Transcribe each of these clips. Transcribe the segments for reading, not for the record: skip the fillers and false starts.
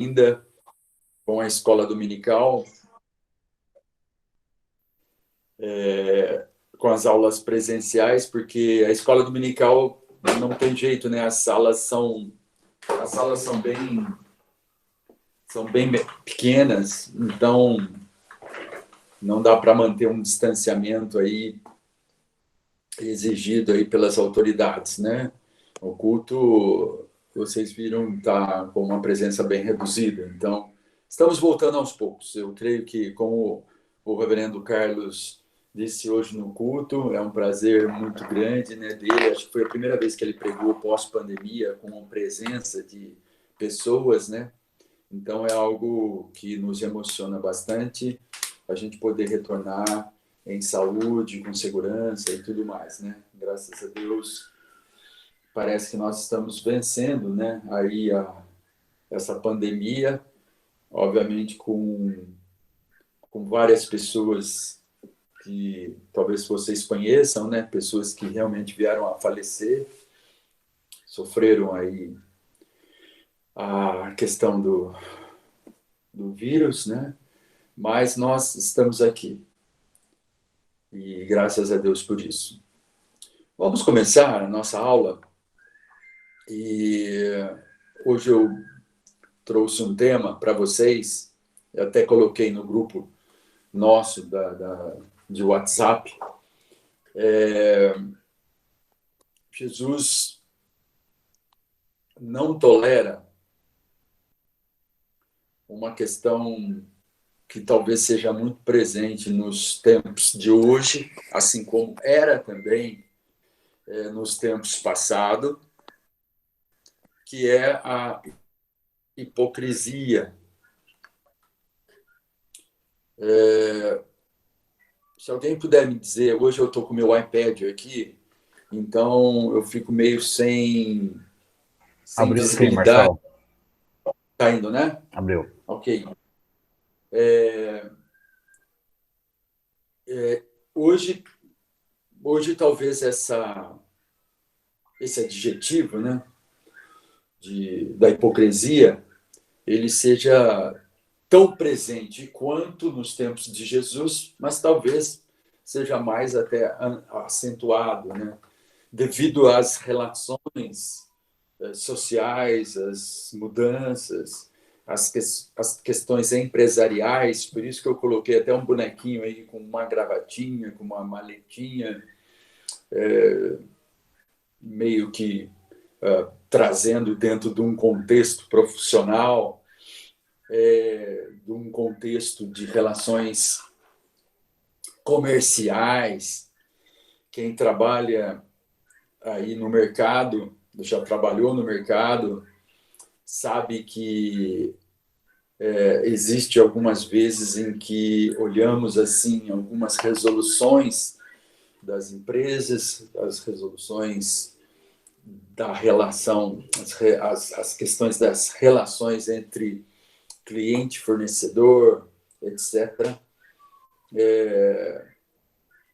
ainda com a escola dominical, com as aulas presenciais, porque a escola dominical não tem jeito, né? As salas são bem pequenas, então não dá para manter um distanciamento aí exigido aí pelas autoridades, né? O culto, vocês viram, está com uma presença bem reduzida. Então, estamos voltando aos poucos. Eu creio que, como o reverendo Carlos disse hoje no culto, é um prazer muito grande, né, dele. Acho que foi a primeira vez que ele pregou pós-pandemia, com presença de pessoas, né? Então, é algo que nos emociona bastante, a gente poder retornar em saúde, com segurança e tudo mais, né? Graças a Deus, parece que nós estamos vencendo, né? Aí essa pandemia, obviamente com várias pessoas que talvez vocês conheçam, né? Pessoas que realmente vieram a falecer, sofreram aí a questão do vírus, né? Mas nós estamos aqui e graças a Deus por isso. Vamos começar a nossa aula e hoje eu trouxe um tema para vocês, eu até coloquei no grupo nosso de WhatsApp. Jesus não tolera uma questão que talvez seja muito presente nos tempos de hoje, assim como era também nos tempos passados, que é a hipocrisia. Se alguém puder me dizer, hoje eu estou com o meu iPad aqui, então eu fico meio sem Abriu sim, visibilidade. Marcelo. Está indo, né? Abriu. Ok. Hoje, talvez esse adjetivo, né, da hipocrisia, ele seja tão presente quanto nos tempos de Jesus, mas talvez seja mais até acentuado, né, devido às relações sociais, às mudanças, as questões empresariais. Por isso que eu coloquei até um bonequinho aí com uma gravatinha, com uma maletinha, meio que trazendo dentro de um contexto profissional, de um contexto de relações comerciais. Quem trabalha aí no mercado, já trabalhou no mercado, sabe que existe algumas vezes em que olhamos assim algumas resoluções das empresas, as resoluções da relação, as questões das relações entre cliente, fornecedor, etc.,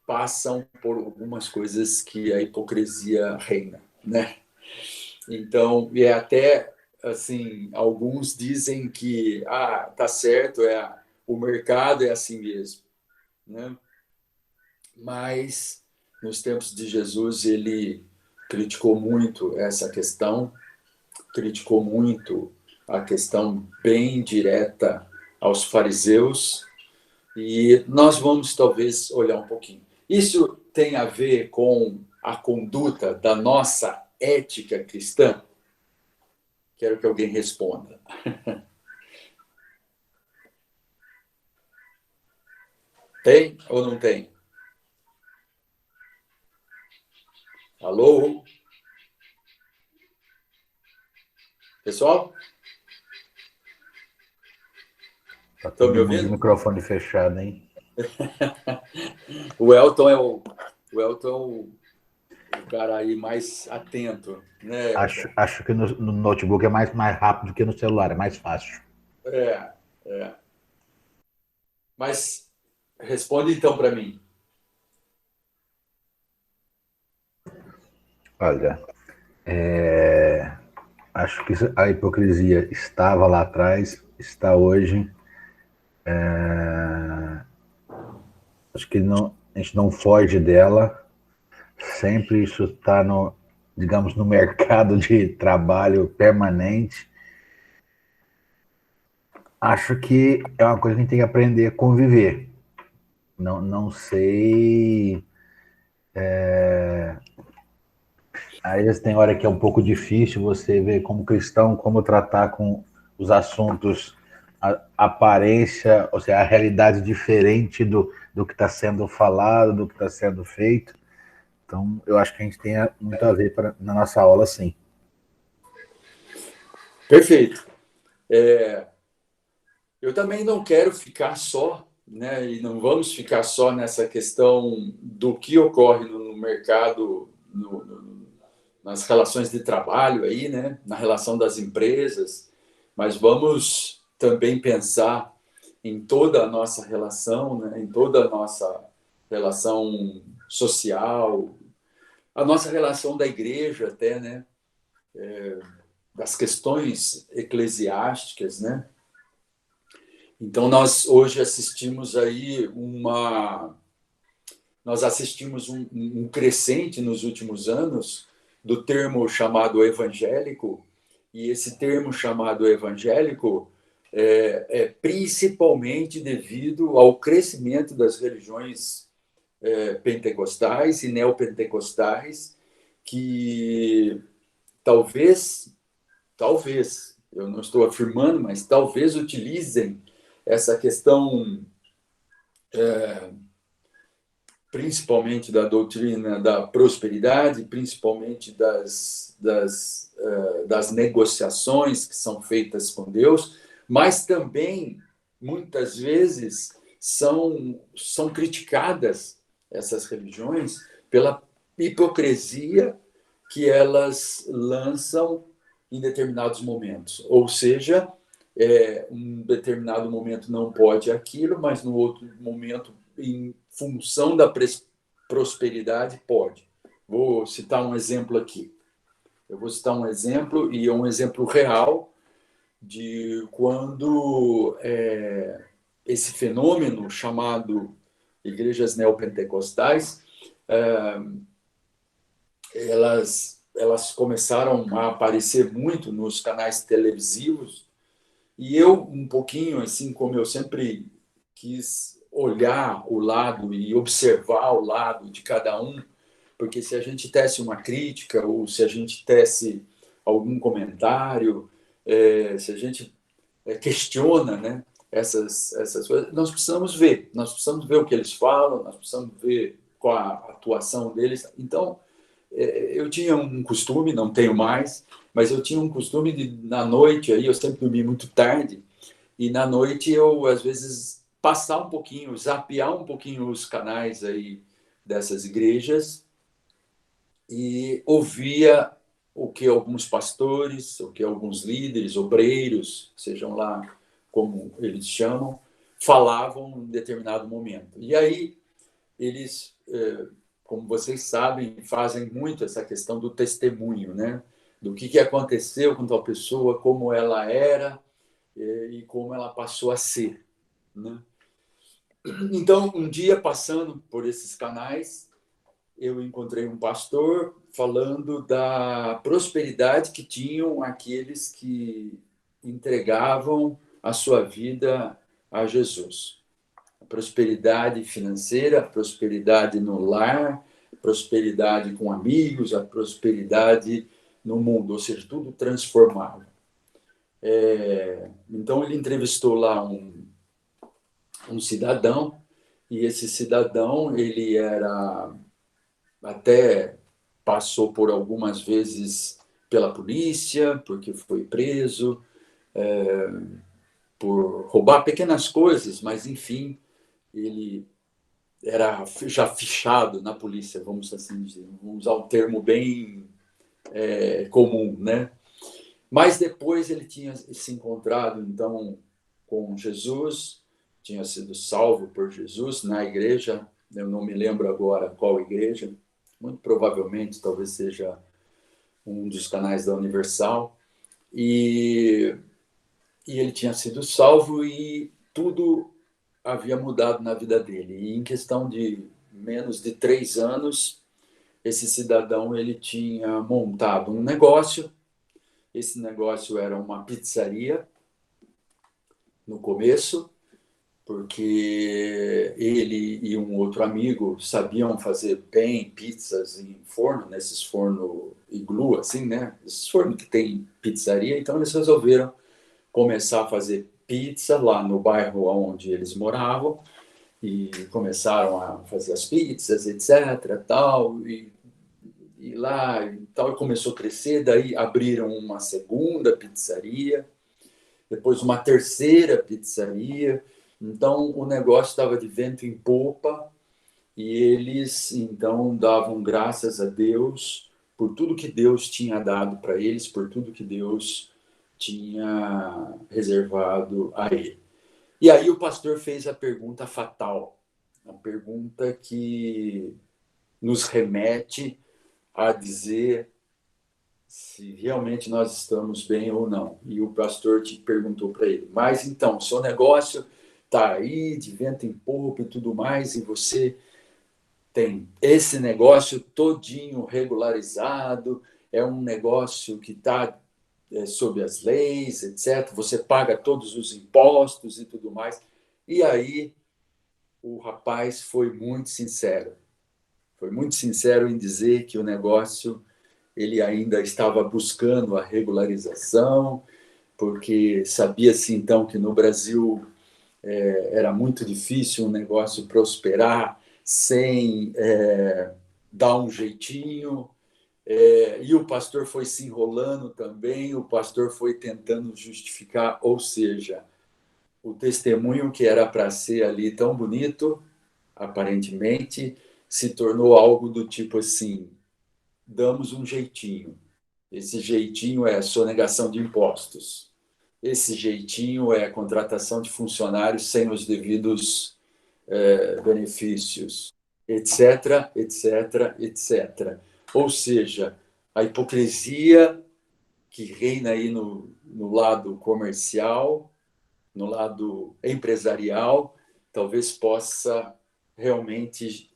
passam por algumas coisas que a hipocrisia reina, né? Então, e é até assim, alguns dizem que tá certo, o mercado é assim mesmo, né? Mas nos tempos de Jesus ele criticou muito essa questão, criticou muito a questão bem direta aos fariseus, e nós vamos talvez olhar um pouquinho. Isso tem a ver com a conduta da nossa ética cristã? Quero que alguém responda. Tem ou não tem? Alô? Pessoal? Tá Estão me todo mundo de ouvindo? microfone fechado, hein? O Elton é o cara aí mais atento, né, Acho, Elton? acho que no notebook é mais rápido que no celular, é mais fácil. É, é. Mas responde então para mim. Olha, é, Acho que a hipocrisia estava lá atrás, está hoje. Acho que não, a gente não foge dela. Sempre isso está no, digamos, no mercado de trabalho permanente. Acho que é uma coisa que a gente tem que aprender a conviver. Não sei. Às vezes tem hora que é um pouco difícil você ver como cristão como tratar com os assuntos, a aparência, ou seja, a realidade diferente do que está sendo falado, do que está sendo feito. Então, eu acho que a gente tem muito a ver na nossa aula, sim. Perfeito. Eu também não quero ficar só, né, e não vamos ficar só nessa questão do que ocorre no mercado, nas relações de trabalho aí, né, na relação das empresas, mas vamos também pensar em toda a nossa relação, né, em toda a nossa relação social, a nossa relação da igreja até, né, das questões eclesiásticas, né. Então nós hoje assistimos aí nós assistimos um crescente nos últimos anos do termo chamado evangélico, e esse termo chamado evangélico é principalmente devido ao crescimento das religiões pentecostais e neopentecostais, que talvez, eu não estou afirmando, mas talvez utilizem essa questão principalmente da doutrina da prosperidade, principalmente das negociações que são feitas com Deus, mas também, muitas vezes, são criticadas essas religiões pela hipocrisia que elas lançam em determinados momentos. Ou seja, um determinado momento não pode aquilo, mas no outro momento, em função da prosperidade, pode. Vou citar um exemplo aqui. Eu vou citar um exemplo, e é um exemplo real, de quando esse fenômeno chamado igrejas neopentecostais, elas começaram a aparecer muito nos canais televisivos, e eu, um pouquinho, assim como eu sempre quis olhar o lado e observar o lado de cada um, porque se a gente tece uma crítica ou se a gente tece algum comentário, se a gente questiona, né, essas coisas, nós precisamos ver o que eles falam, nós precisamos ver qual a atuação deles. Então, eu tinha um costume, não tenho mais, mas eu tinha um costume de, na noite, aí eu sempre dormi muito tarde, e na noite eu, às vezes, passar um pouquinho, zapear um pouquinho os canais aí dessas igrejas e ouvia o que alguns pastores, o que alguns líderes, obreiros, sejam lá como eles chamam, falavam em determinado momento. E aí eles, como vocês sabem, fazem muito essa questão do testemunho, né? Do que aconteceu com tal pessoa, como ela era e como ela passou a ser, né? Então, um dia passando por esses canais, eu encontrei um pastor falando da prosperidade que tinham aqueles que entregavam a sua vida a Jesus. A prosperidade financeira, a prosperidade no lar, a prosperidade com amigos, a prosperidade no mundo, ou seja, tudo transformado. Então, ele entrevistou lá um cidadão, e esse cidadão, ele era até passou por algumas vezes pela polícia, porque foi preso, por roubar pequenas coisas, mas, enfim, ele era já fichado na polícia, vamos assim dizer. Vamos usar um termo bem comum, né? Mas depois ele tinha se encontrado, então, com Jesus, tinha sido salvo por Jesus na igreja, eu não me lembro agora qual igreja, muito provavelmente talvez seja um dos canais da Universal, e ele tinha sido salvo e tudo havia mudado na vida dele. E em questão de menos de 3 anos, esse cidadão ele tinha montado um negócio. Esse negócio era uma pizzaria no começo, porque ele e um outro amigo sabiam fazer bem pizzas em forno, nesses forno iglu, assim, né? Esses fornos que tem pizzaria. Então eles resolveram começar a fazer pizza lá no bairro onde eles moravam e começaram a fazer as pizzas, etc, tal, e lá e tal, e começou a crescer. Daí abriram uma segunda pizzaria, depois uma terceira pizzaria. Então o negócio estava de vento em popa e eles então davam graças a Deus por tudo que Deus tinha dado para eles, por tudo que Deus tinha reservado a ele. E aí o pastor fez a pergunta fatal, a pergunta que nos remete a dizer se realmente nós estamos bem ou não. E o pastor te perguntou para ele: mas então, seu negócio está aí de vento em popa e tudo mais, e você tem esse negócio todinho regularizado, é um negócio que está sob as leis, etc. Você paga todos os impostos e tudo mais. E aí o rapaz foi muito sincero. Foi muito sincero em dizer que o negócio ele ainda estava buscando a regularização, porque sabia-se então que no Brasil era muito difícil um negócio prosperar sem dar um jeitinho. E o pastor foi se enrolando também, o pastor foi tentando justificar, ou seja, o testemunho que era para ser ali tão bonito, aparentemente, se tornou algo do tipo assim: damos um jeitinho. Esse jeitinho é a sonegação de impostos. Esse jeitinho é a contratação de funcionários sem os devidos benefícios, etc, etc, etc. Ou seja, a hipocrisia que reina aí no lado comercial, no lado empresarial, talvez possa realmente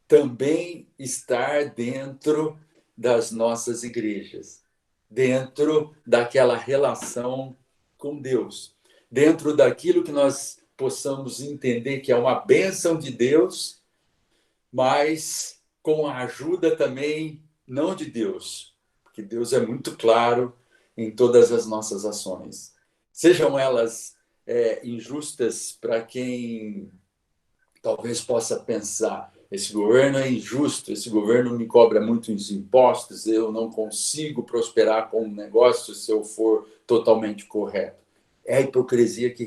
também estar dentro das nossas igrejas, dentro daquela relação com Deus, dentro daquilo que nós possamos entender que é uma bênção de Deus, mas com a ajuda também não de Deus, porque Deus é muito claro em todas as nossas ações, sejam elas injustas para quem talvez possa pensar: esse governo é injusto, esse governo me cobra muitos impostos, eu não consigo prosperar com um negócio se eu for totalmente correto. É a hipocrisia que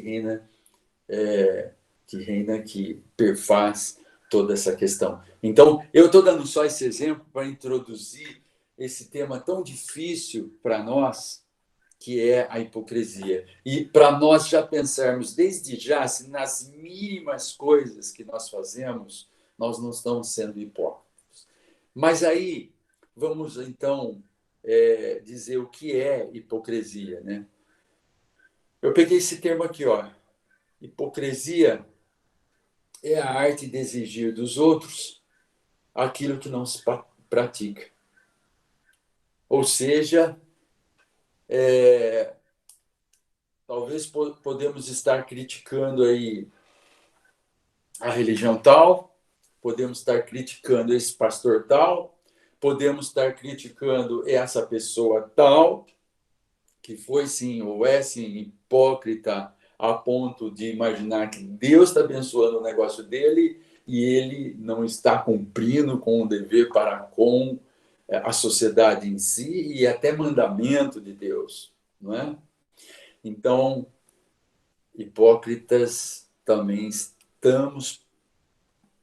perfaz toda essa questão. Então, eu estou dando só esse exemplo para introduzir esse tema tão difícil para nós, que é a hipocrisia. E para nós já pensarmos desde já se nas mínimas coisas que nós fazemos, nós não estamos sendo hipócritas. Mas aí, vamos então dizer o que é hipocrisia, né? Eu peguei esse termo aqui, ó. Hipocrisia é a arte de exigir dos outros aquilo que não se pratica. Ou seja, talvez podemos estar criticando aí a religião tal, podemos estar criticando esse pastor tal, podemos estar criticando essa pessoa tal, que foi sim ou é sim hipócrita a ponto de imaginar que Deus está abençoando o negócio dele e ele não está cumprindo com o dever para com a sociedade em si e até mandamento de Deus, não é? Então, hipócritas também estamos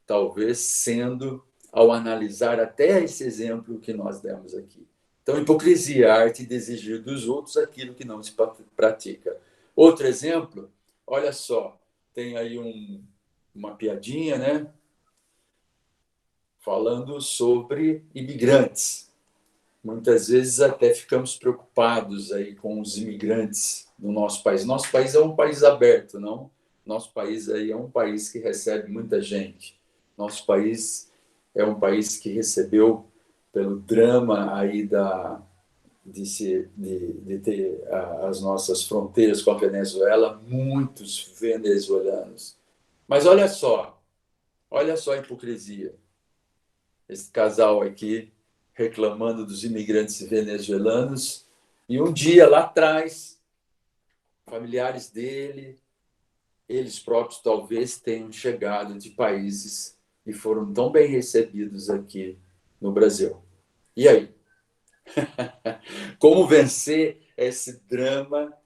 talvez sendo ao analisar até esse exemplo que nós demos aqui. Então, hipocrisia, a arte de exigir dos outros aquilo que não se pratica. Outro exemplo, olha só, tem aí uma piadinha, né? Falando sobre imigrantes. muitas vezes até ficamos preocupados aí com os imigrantes do nosso país. Nosso país é um país aberto, não? Nosso país aí é um país que recebe muita gente. Nosso país é um país que recebeu, pelo drama aí de ter as nossas fronteiras com a Venezuela, muitos venezuelanos. Mas olha só a hipocrisia. Esse casal aqui reclamando dos imigrantes venezuelanos, e um dia lá atrás, familiares dele, eles próprios talvez tenham chegado de países e foram tão bem recebidos aqui no Brasil. E aí? Como vencer esse drama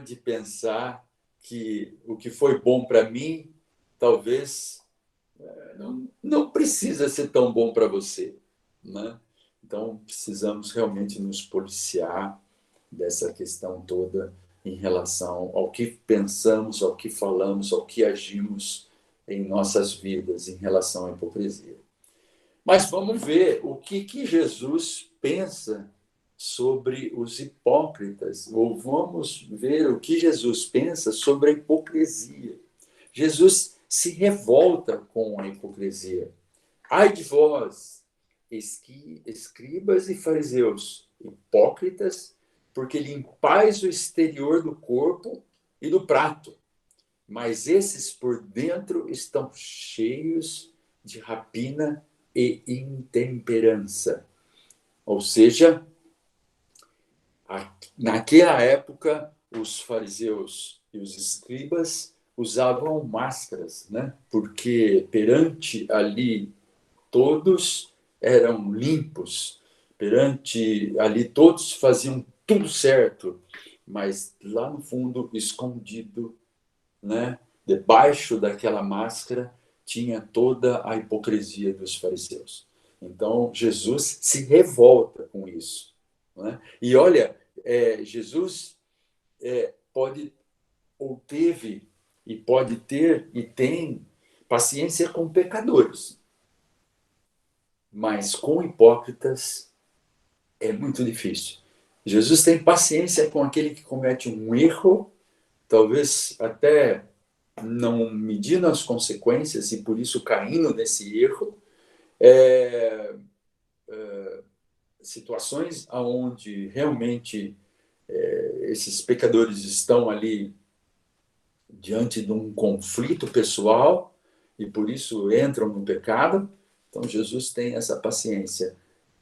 de pensar que o que foi bom para mim talvez não precisa ser tão bom para você, né? Então, precisamos realmente nos policiar dessa questão toda em relação ao que pensamos, ao que falamos, ao que agimos em nossas vidas em relação à hipocrisia. Mas vamos ver o que Jesus pensa sobre os hipócritas, ou vamos ver o que Jesus pensa sobre a hipocrisia. Jesus se revolta com a hipocrisia. Ai de vós, escribas e fariseus, hipócritas, porque limpais o exterior do corpo e do prato, mas esses por dentro estão cheios de rapina e intemperança. Ou seja, naquela época, os fariseus e os escribas usavam máscaras, né? Porque perante ali todos eram limpos, perante ali todos faziam tudo certo, mas lá no fundo, escondido, né? Debaixo daquela máscara, tinha toda a hipocrisia dos fariseus. Então, Jesus se revolta com isso, né? E olha, Jesus pode, ou teve, e pode ter, e tem paciência com pecadores, mas com hipócritas é muito difícil. Jesus tem paciência com aquele que comete um erro, talvez até não medindo as consequências e por isso caindo nesse erro, situações onde realmente esses pecadores estão ali diante de um conflito pessoal e por isso entram no pecado. Então Jesus tem essa paciência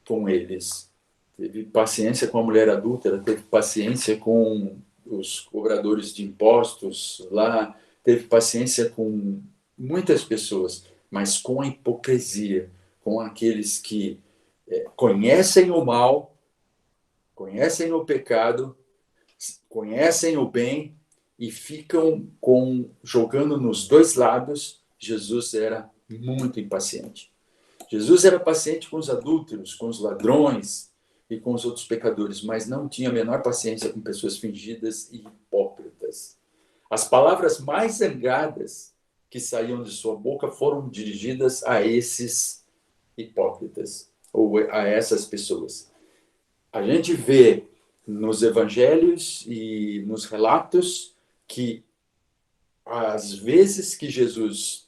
com eles. Teve paciência com a mulher adúltera, teve paciência com os cobradores de impostos lá, teve paciência com muitas pessoas, mas com a hipocrisia, com aqueles que conhecem o mal, conhecem o pecado, conhecem o bem e ficam jogando nos dois lados. Jesus era muito impaciente. Jesus era paciente com os adúlteros, com os ladrões e com os outros pecadores, mas não tinha a menor paciência com pessoas fingidas e hipócritas. As palavras mais zangadas que saíam de sua boca foram dirigidas a esses hipócritas, ou a essas pessoas. A gente vê nos evangelhos e nos relatos que às vezes que Jesus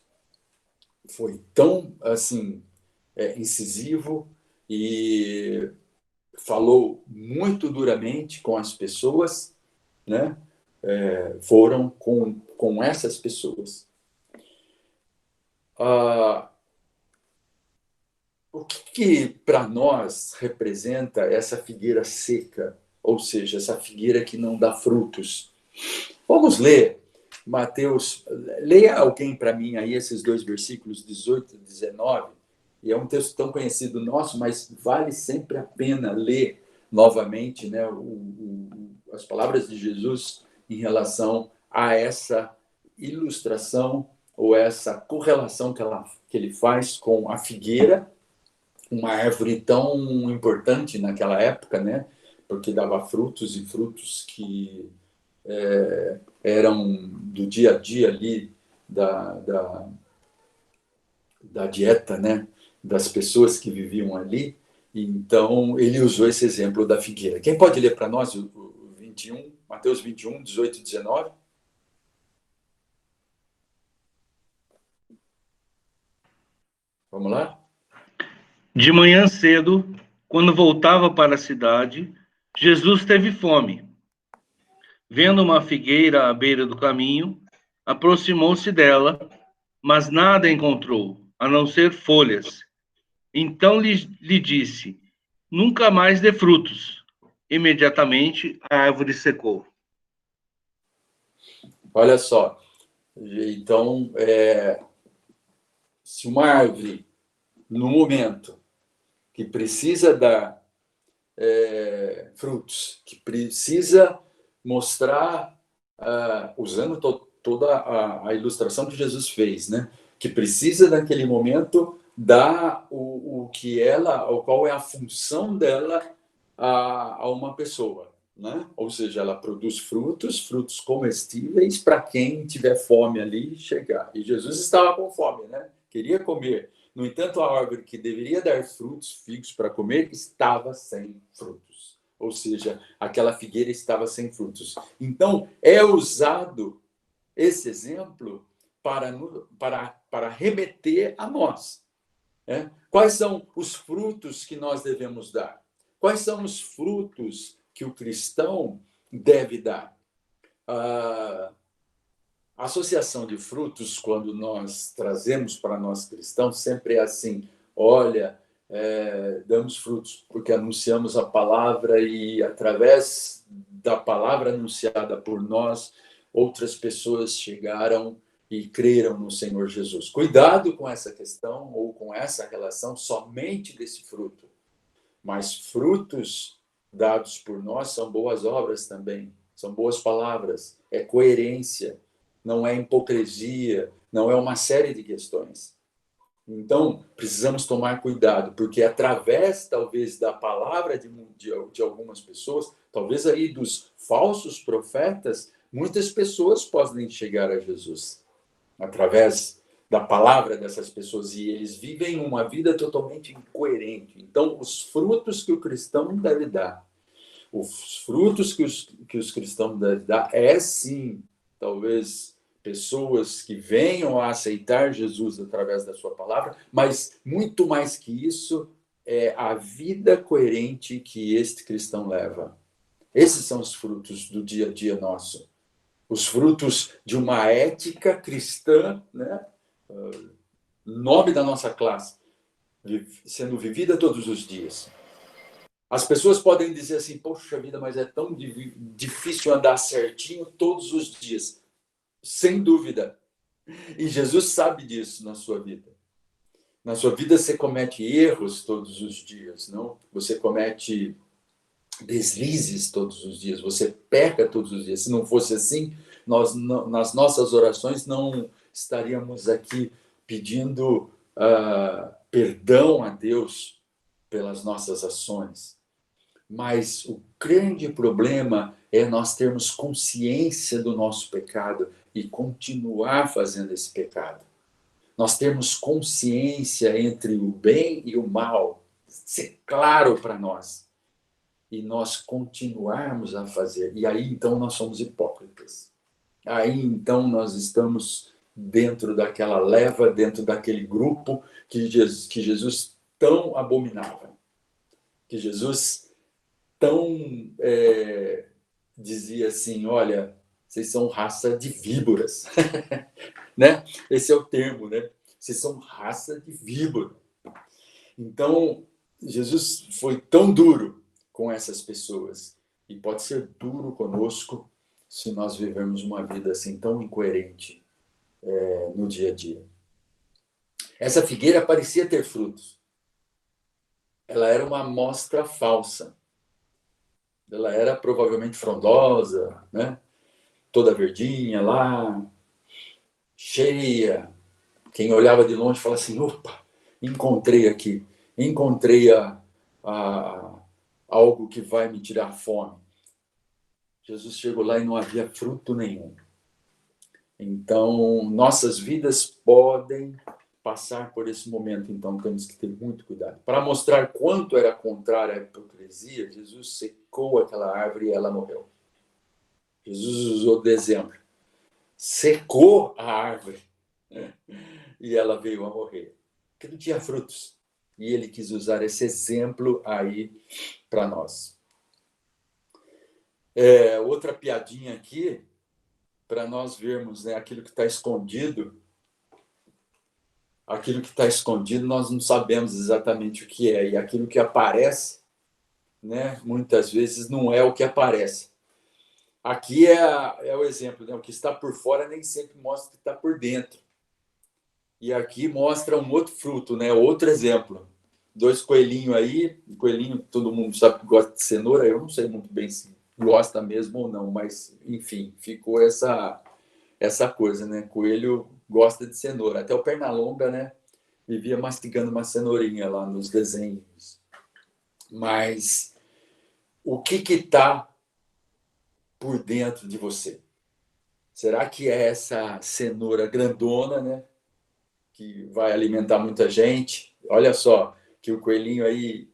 foi tão assim incisivo e falou muito duramente com as pessoas, né? Foram com essas pessoas. O que para nós representa essa figueira seca, ou seja, essa figueira que não dá frutos? Vamos ler Mateus, leia alguém para mim aí esses dois versículos 18 e 19, e é um texto tão conhecido nosso, mas vale sempre a pena ler novamente, né, as palavras de Jesus em relação a essa ilustração ou essa correlação que ele faz com a figueira, uma árvore tão importante naquela época, né, porque dava frutos e frutos que eram do dia a dia ali da dieta, né, das pessoas que viviam ali. Então, ele usou esse exemplo da figueira. Quem pode ler para nós o 21, Mateus 21, 18 e 19? Vamos lá? De manhã cedo, quando voltava para a cidade, Jesus teve fome. Vendo uma figueira à beira do caminho, aproximou-se dela, mas nada encontrou, a não ser folhas. Então lhe disse: Nunca mais dê frutos. Imediatamente a árvore secou. Olha só. Então, se uma árvore, no momento que precisa dar frutos, que precisa mostrar, usando toda a ilustração que Jesus fez, né? Que precisa, naquele momento, dar o que ela, ou qual é a função dela a uma pessoa. Né? Ou seja, ela produz frutos comestíveis para quem tiver fome ali chegar. E Jesus estava com fome, né? Queria comer. No entanto, a árvore que deveria dar frutos figos para comer estava sem frutos. Ou seja, aquela figueira estava sem frutos. Então, é usado esse exemplo para remeter a nós. Né? Quais são os frutos que nós devemos dar? Quais são os frutos que o cristão deve dar? A associação de frutos, quando nós trazemos para nós cristãos, sempre é assim: olha, damos frutos porque anunciamos a palavra e, através da palavra anunciada por nós, outras pessoas chegaram e creram no Senhor Jesus. Cuidado com essa questão ou com essa relação somente desse fruto. Mas frutos dados por nós são boas obras também, são boas palavras, é coerência, não é hipocrisia, não é uma série de questões. Então, precisamos tomar cuidado, porque através, talvez, da palavra de algumas pessoas, talvez aí dos falsos profetas, muitas pessoas podem chegar a Jesus. Através da palavra dessas pessoas, e eles vivem uma vida totalmente incoerente. Então, os frutos que o cristão deve dar, os frutos que os cristãos devem dar, sim, talvez, pessoas que venham a aceitar Jesus através da sua palavra, mas muito mais que isso, é a vida coerente que este cristão leva. Esses são os frutos do dia a dia nosso. Os frutos de uma ética cristã, né? Nome da nossa classe, sendo vivida todos os dias. As pessoas podem dizer assim: poxa vida, mas é tão difícil andar certinho todos os dias. Sem dúvida. E Jesus sabe disso na sua vida. Na sua vida você comete erros todos os dias, não? Você comete deslizes todos os dias, você peca todos os dias. Se não fosse assim, nós nas nossas orações não estaríamos aqui pedindo perdão a Deus pelas nossas ações. Mas o grande problema é nós termos consciência do nosso pecado e continuar fazendo esse pecado. Nós termos consciência entre o bem e o mal, ser claro para nós. E nós continuarmos a fazer. E aí, então, nós somos hipócritas. Aí, então, nós estamos dentro daquela leva, dentro daquele grupo que Jesus tão abominava. Que Jesus tão dizia assim: olha, vocês são raça de víboras. Né? Esse é o termo, né? Vocês são raça de víbora. Então, Jesus foi tão duro com essas pessoas e pode ser duro conosco se nós vivemos uma vida assim tão incoerente no dia a dia. Essa figueira parecia ter frutos. Ela era uma amostra falsa. Ela era provavelmente frondosa, né? Toda verdinha lá, cheia. Quem olhava de longe falava assim: opa, encontrei aqui, encontrei algo que vai me tirar a fome. Jesus chegou lá e não havia fruto nenhum. Então, nossas vidas podem passar por esse momento, então temos que ter muito cuidado. Para mostrar quanto era contrária à hipocrisia, Jesus secou aquela árvore e ela morreu. Jesus usou de exemplo. Secou a árvore, né? E ela veio a morrer. Porque não tinha frutos. E ele quis usar esse exemplo aí para nós. Outra piadinha aqui, para nós vermos, né, aquilo que está escondido. Aquilo que está escondido, nós não sabemos exatamente o que é. E aquilo que aparece, né, muitas vezes não é o que aparece. Aqui é o exemplo, né? O que está por fora nem sempre mostra o que está por dentro. E aqui mostra um outro fruto, né? Outro exemplo. 2 coelhinhos aí, coelhinho, todo mundo sabe que gosta de cenoura, eu não sei muito bem se gosta mesmo ou não, mas, enfim, ficou essa coisa, né? Coelho gosta de cenoura. Até o Pernalonga, né? Vivia mastigando uma cenourinha lá nos desenhos. Mas o que está por dentro de você? Será que é essa cenoura grandona, né? Que vai alimentar muita gente? Olha só, que o coelhinho aí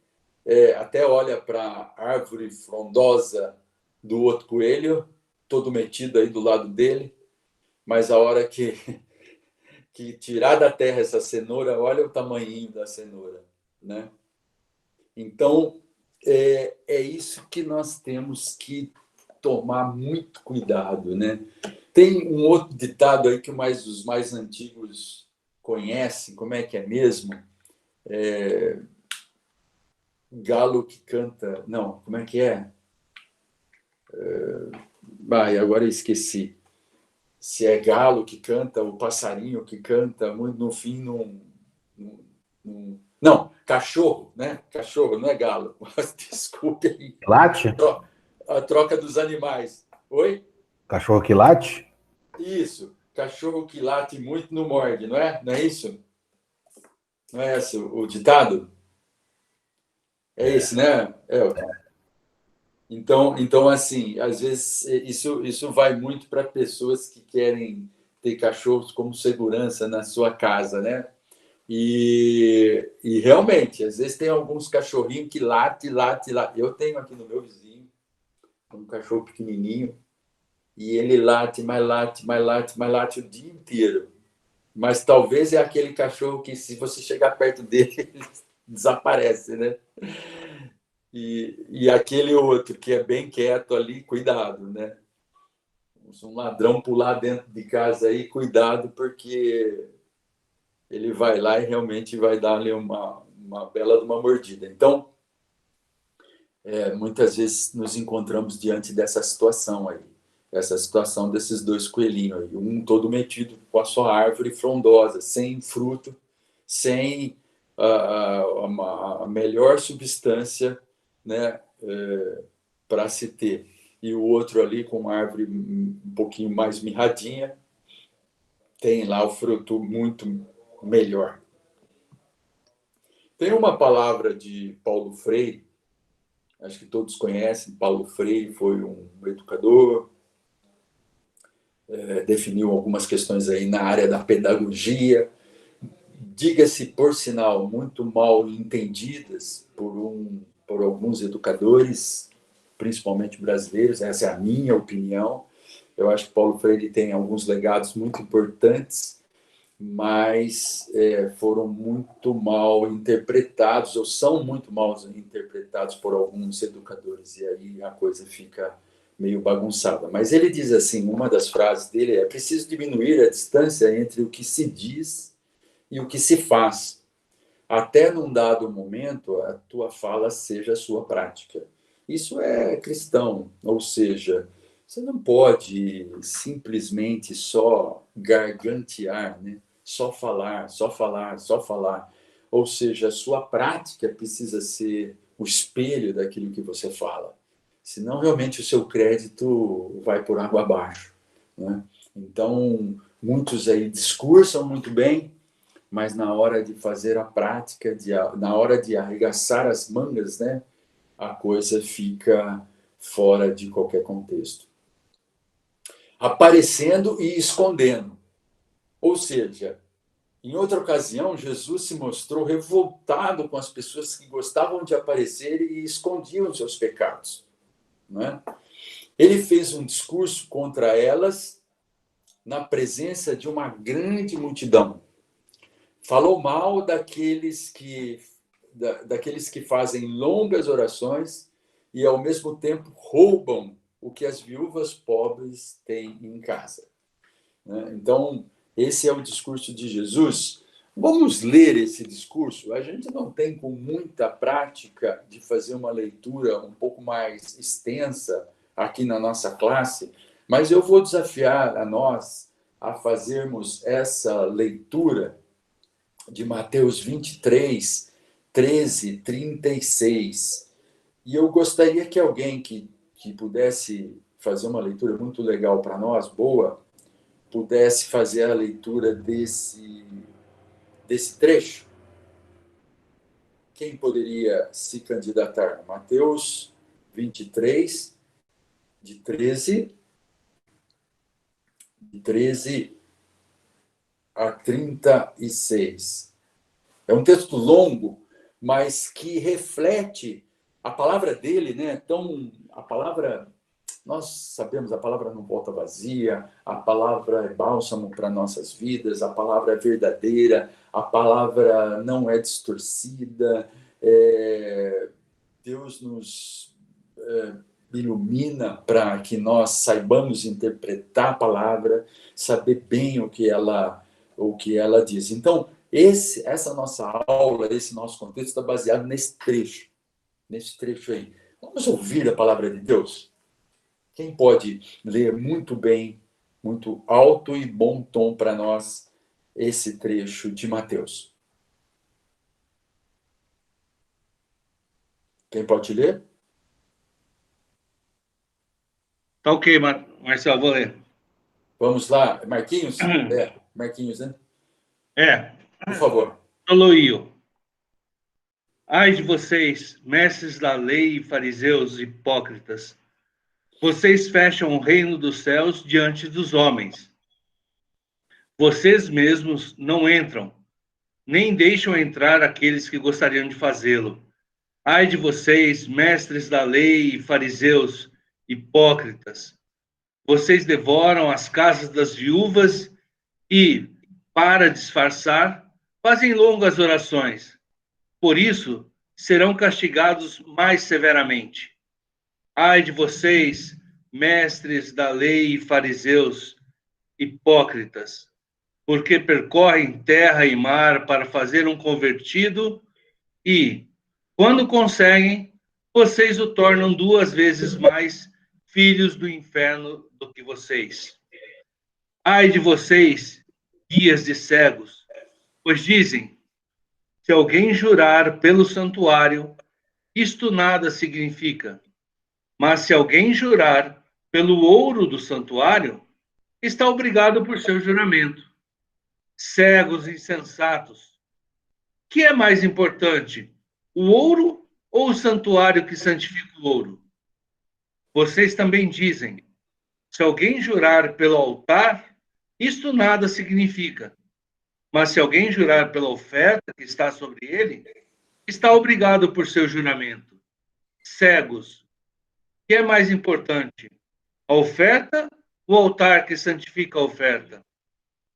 até olha para a árvore frondosa do outro coelho, todo metido aí do lado dele, mas a hora que tirar da terra essa cenoura, olha o tamanhinho da cenoura, né? Então, é isso que nós temos que tomar muito cuidado, né? Tem um outro ditado aí que os mais antigos conhecem, como é que é mesmo? Galo que canta... Não, como é que é? Agora eu esqueci. Se é galo que canta, o passarinho que canta, no fim, não, cachorro, né? Cachorro, não é galo. Desculpe aí. Late? A troca dos animais. Oi? Cachorro que late? Isso. Cachorro que late muito não morde, não é? Não é isso? Não é esse o ditado? É esse, né, Elton? Então, assim, às vezes isso vai muito para pessoas que querem ter cachorros como segurança na sua casa, né? E realmente, às vezes tem alguns cachorrinhos que late. Eu tenho aqui no meu vizinho um cachorro pequenininho e ele late o dia inteiro. Mas talvez é aquele cachorro que, se você chegar perto dele, ele desaparece, né? E aquele outro que é bem quieto ali, cuidado, né? Se um ladrão pular dentro de casa aí, cuidado, porque ele vai lá e realmente vai dar ali uma bela de uma mordida. Então, muitas vezes nos encontramos diante dessa situação aí, essa situação desses 2 coelhinhos aí, um todo metido com a sua árvore frondosa, sem fruto, sem a melhor substância, né, para se ter. E o outro ali com uma árvore um pouquinho mais mirradinha, tem lá o fruto muito melhor. Tem uma palavra de Paulo Freire, acho que todos conhecem. Paulo Freire foi um educador, definiu algumas questões aí na área da pedagogia, diga-se por sinal, muito mal entendidas por alguns educadores, principalmente brasileiros. Essa é a minha opinião. Eu acho que Paulo Freire tem alguns legados muito importantes, mas foram muito mal interpretados, ou são muito mal interpretados por alguns educadores, e aí a coisa fica meio bagunçada. Mas ele diz assim, uma das frases dele é: preciso diminuir a distância entre o que se diz e o que se faz, até num dado momento a tua fala seja a sua prática. Isso é cristão, ou seja, você não pode simplesmente só gargantear, né? Só falar. Ou seja, a sua prática precisa ser o espelho daquilo que você fala. Senão, realmente, o seu crédito vai por água abaixo, né? Então, muitos aí discursam muito bem, mas na hora de fazer a prática, na hora de arregaçar as mangas, né, a coisa fica fora de qualquer contexto. Aparecendo e escondendo. Ou seja, Em outra ocasião, Jesus se mostrou revoltado com as pessoas que gostavam de aparecer e escondiam seus pecados, não é? Ele fez um discurso contra elas na presença de uma grande multidão. Falou mal daqueles que fazem longas orações e, ao mesmo tempo, roubam o que as viúvas pobres têm em casa. Então, esse é o discurso de Jesus. Vamos ler esse discurso. A gente não tem com muita prática de fazer uma leitura um pouco mais extensa aqui na nossa classe, mas eu vou desafiar a nós a fazermos essa leitura de Mateus 23, 13, 36. E eu gostaria que alguém que pudesse fazer uma leitura muito legal para nós, boa, pudesse fazer a leitura desse trecho. Quem poderia se candidatar? Mateus 23, de 13 a 36. É um texto longo, mas que reflete a palavra dele, né? Então, a palavra, nós sabemos, a palavra não volta vazia, a palavra é bálsamo para nossas vidas, a palavra é verdadeira, a palavra não é distorcida, Deus nos ilumina para que nós saibamos interpretar a palavra, saber bem o que ela diz. Então, essa nossa aula, esse nosso contexto está baseado nesse trecho aí. Vamos ouvir a palavra de Deus? Quem pode ler muito bem, muito alto e bom tom para nós esse trecho de Mateus? Quem pode ler? Tá ok, Marcelo, vou ler. Vamos lá, Marquinhos? Marquinhos, né? Por favor. Aloio. Ai de vocês, mestres da lei e fariseus hipócritas, vocês fecham o reino dos céus diante dos homens. Vocês mesmos não entram, nem deixam entrar aqueles que gostariam de fazê-lo. Ai de vocês, mestres da lei e fariseus hipócritas, vocês devoram as casas das viúvas e, para disfarçar, fazem longas orações. Por isso, serão castigados mais severamente. Ai de vocês, mestres da lei e fariseus, hipócritas, porque percorrem terra e mar para fazer um convertido e, quando conseguem, vocês o tornam 2 vezes mais filhos do inferno do que vocês. Ai de vocês, guias de cegos, pois dizem: se alguém jurar pelo santuário, isto nada significa. Mas se alguém jurar pelo ouro do santuário, está obrigado por seu juramento. Cegos insensatos, que é mais importante, o ouro ou o santuário que santifica o ouro? Vocês também dizem: se alguém jurar pelo altar, isto nada significa. Mas se alguém jurar pela oferta que está sobre ele, está obrigado por seu juramento. Cegos, que é mais importante, a oferta ou o altar que santifica a oferta?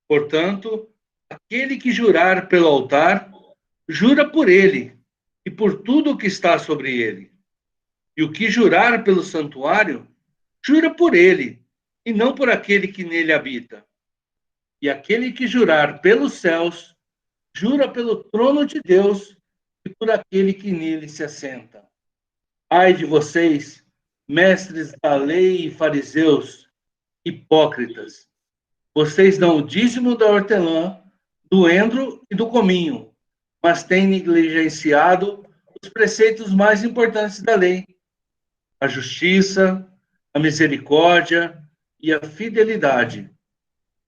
Portanto, aquele que jurar pelo altar, jura por ele e por tudo o que está sobre ele. E o que jurar pelo santuário, jura por ele e não por aquele que nele habita. E aquele que jurar pelos céus, jura pelo trono de Deus e por aquele que nele se assenta. Ai de vocês, mestres da lei e fariseus, hipócritas! Vocês dão o dízimo da hortelã, do endro e do cominho, mas têm negligenciado os preceitos mais importantes da lei: a justiça, a misericórdia e a fidelidade.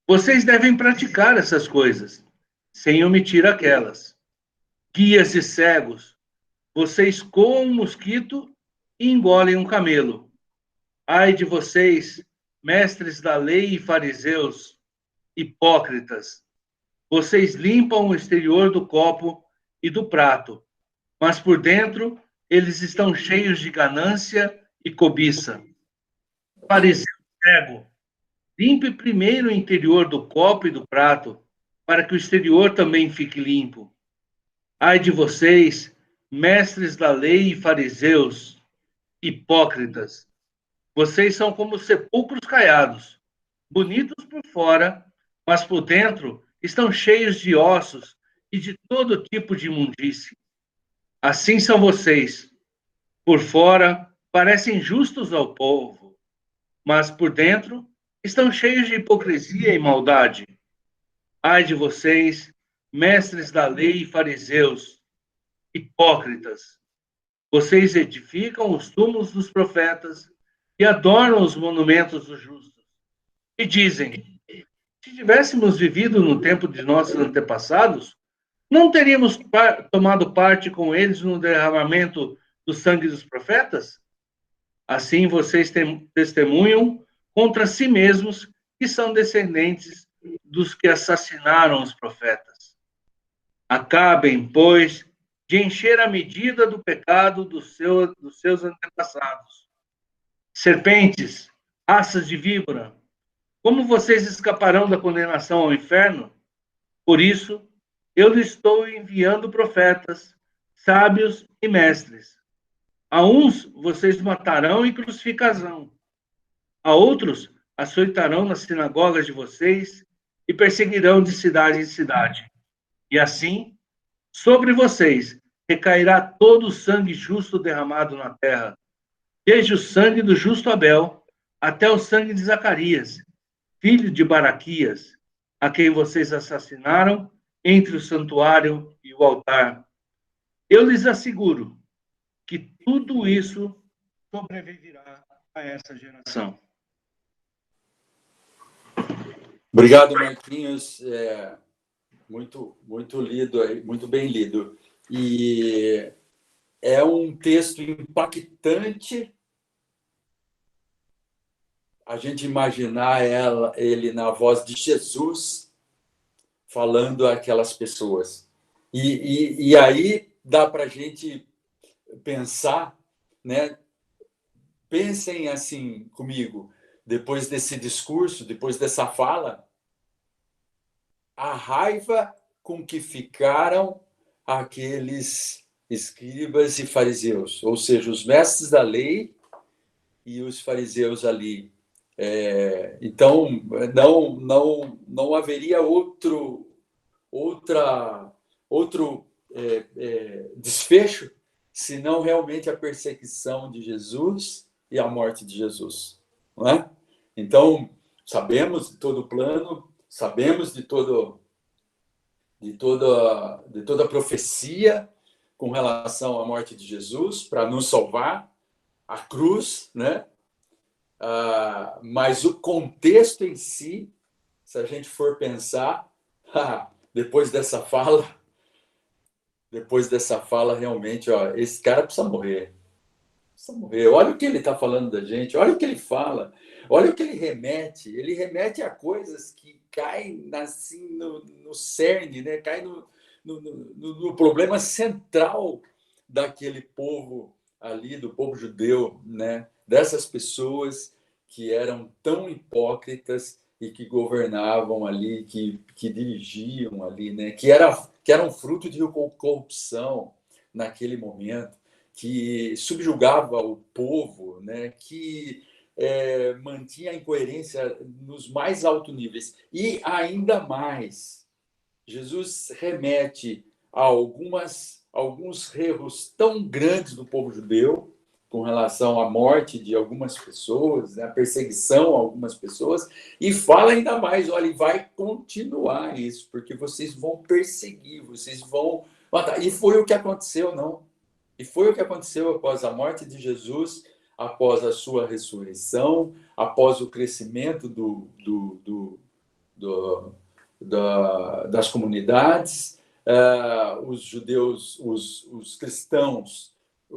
Vocês devem praticar essas coisas, sem omitir aquelas. Guias de cegos, vocês coam um mosquito e engolem um camelo. Ai de vocês, mestres da lei e fariseus, hipócritas! vocês limpam o exterior do copo e do prato, mas por dentro eles estão cheios de ganância e cobiça. Fariseu cego, limpe primeiro o interior do copo e do prato, para que o exterior também fique limpo. Ai de vocês, mestres da lei e fariseus, hipócritas! Vocês são como sepulcros caiados, bonitos por fora, mas por dentro estão cheios de ossos e de todo tipo de imundície. Assim são vocês. Por fora parecem justos ao povo, mas por dentro estão cheios de hipocrisia e maldade. Ai de vocês, mestres da lei e fariseus, hipócritas! Vocês edificam os túmulos dos profetas e adornam os monumentos dos justos. E dizem: se tivéssemos vivido no tempo de nossos antepassados, não teríamos tomado parte com eles no derramamento do sangue dos profetas? Assim vocês testemunham contra si mesmos que são descendentes dos que assassinaram os profetas. Acabem, pois, de encher a medida do pecado dos seus antepassados. Serpentes, raças de víbora, como vocês escaparão da condenação ao inferno? Por isso, eu lhes estou enviando profetas, sábios e mestres. A uns vocês matarão e crucificarão. A outros açoitarão nas sinagogas de vocês e perseguirão de cidade em cidade. E assim, sobre vocês recairá todo o sangue justo derramado na terra, desde o sangue do justo Abel até o sangue de Zacarias, filho de Baraquias, a quem vocês assassinaram entre o santuário e o altar. Eu lhes asseguro que tudo isso sobreviverá a essa geração. Obrigado, Marquinhos. Muito lido aí, muito bem lido. E é um texto impactante a gente imaginar ele na voz de Jesus falando àquelas pessoas. E aí dá para a gente pensar, né? Pensem assim comigo, depois desse discurso, depois dessa fala, a raiva com que ficaram aqueles escribas e fariseus, ou seja, os mestres da lei e os fariseus ali. Então, não haveria outro desfecho senão realmente a perseguição de Jesus e a morte de Jesus, não é? Então, sabemos de todo o plano, sabemos de toda a profecia com relação à morte de Jesus para nos salvar, a cruz, né? Mas o contexto em si, se a gente for pensar, depois dessa fala, realmente, esse cara precisa morrer. Precisa morrer. Olha o que ele está falando da gente, olha o que ele fala, olha o que ele remete. Ele remete a coisas que caem assim, no cerne, né? Caem no problema central daquele povo ali, do povo judeu, né? Dessas pessoas que eram tão hipócritas e que governavam ali, que dirigiam ali, né? Que eram fruto de corrupção naquele momento, que subjugava o povo, né? Que mantinha a incoerência nos mais altos níveis. E ainda mais, Jesus remete a alguns erros tão grandes do povo judeu com relação à morte de algumas pessoas, né, a perseguição a algumas pessoas, e fala ainda mais, olha, vai continuar isso, porque vocês vão perseguir, vocês vão matar. E foi o que aconteceu, não? E foi o que aconteceu após a morte de Jesus, após a sua ressurreição, após o crescimento das comunidades. Os judeus, os cristãos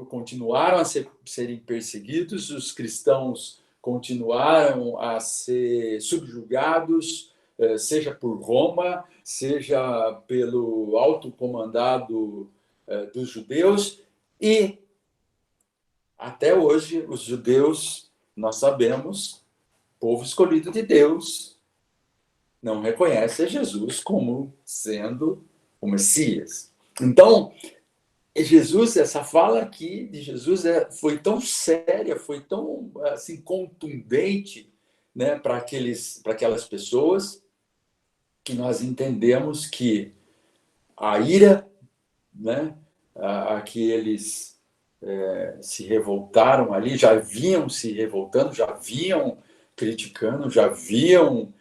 continuaram a serem perseguidos, os cristãos continuaram a ser subjugados seja por Roma, seja pelo alto comandado dos judeus, e até hoje os judeus, nós sabemos, povo escolhido de Deus, não reconhece Jesus como sendo o Messias. Então, Jesus, essa fala aqui de Jesus foi tão séria, foi tão assim contundente, né, para aquelas pessoas, que nós entendemos que a ira, né, a que eles se revoltaram ali, já vinham se revoltando, já vinham criticando, já vinham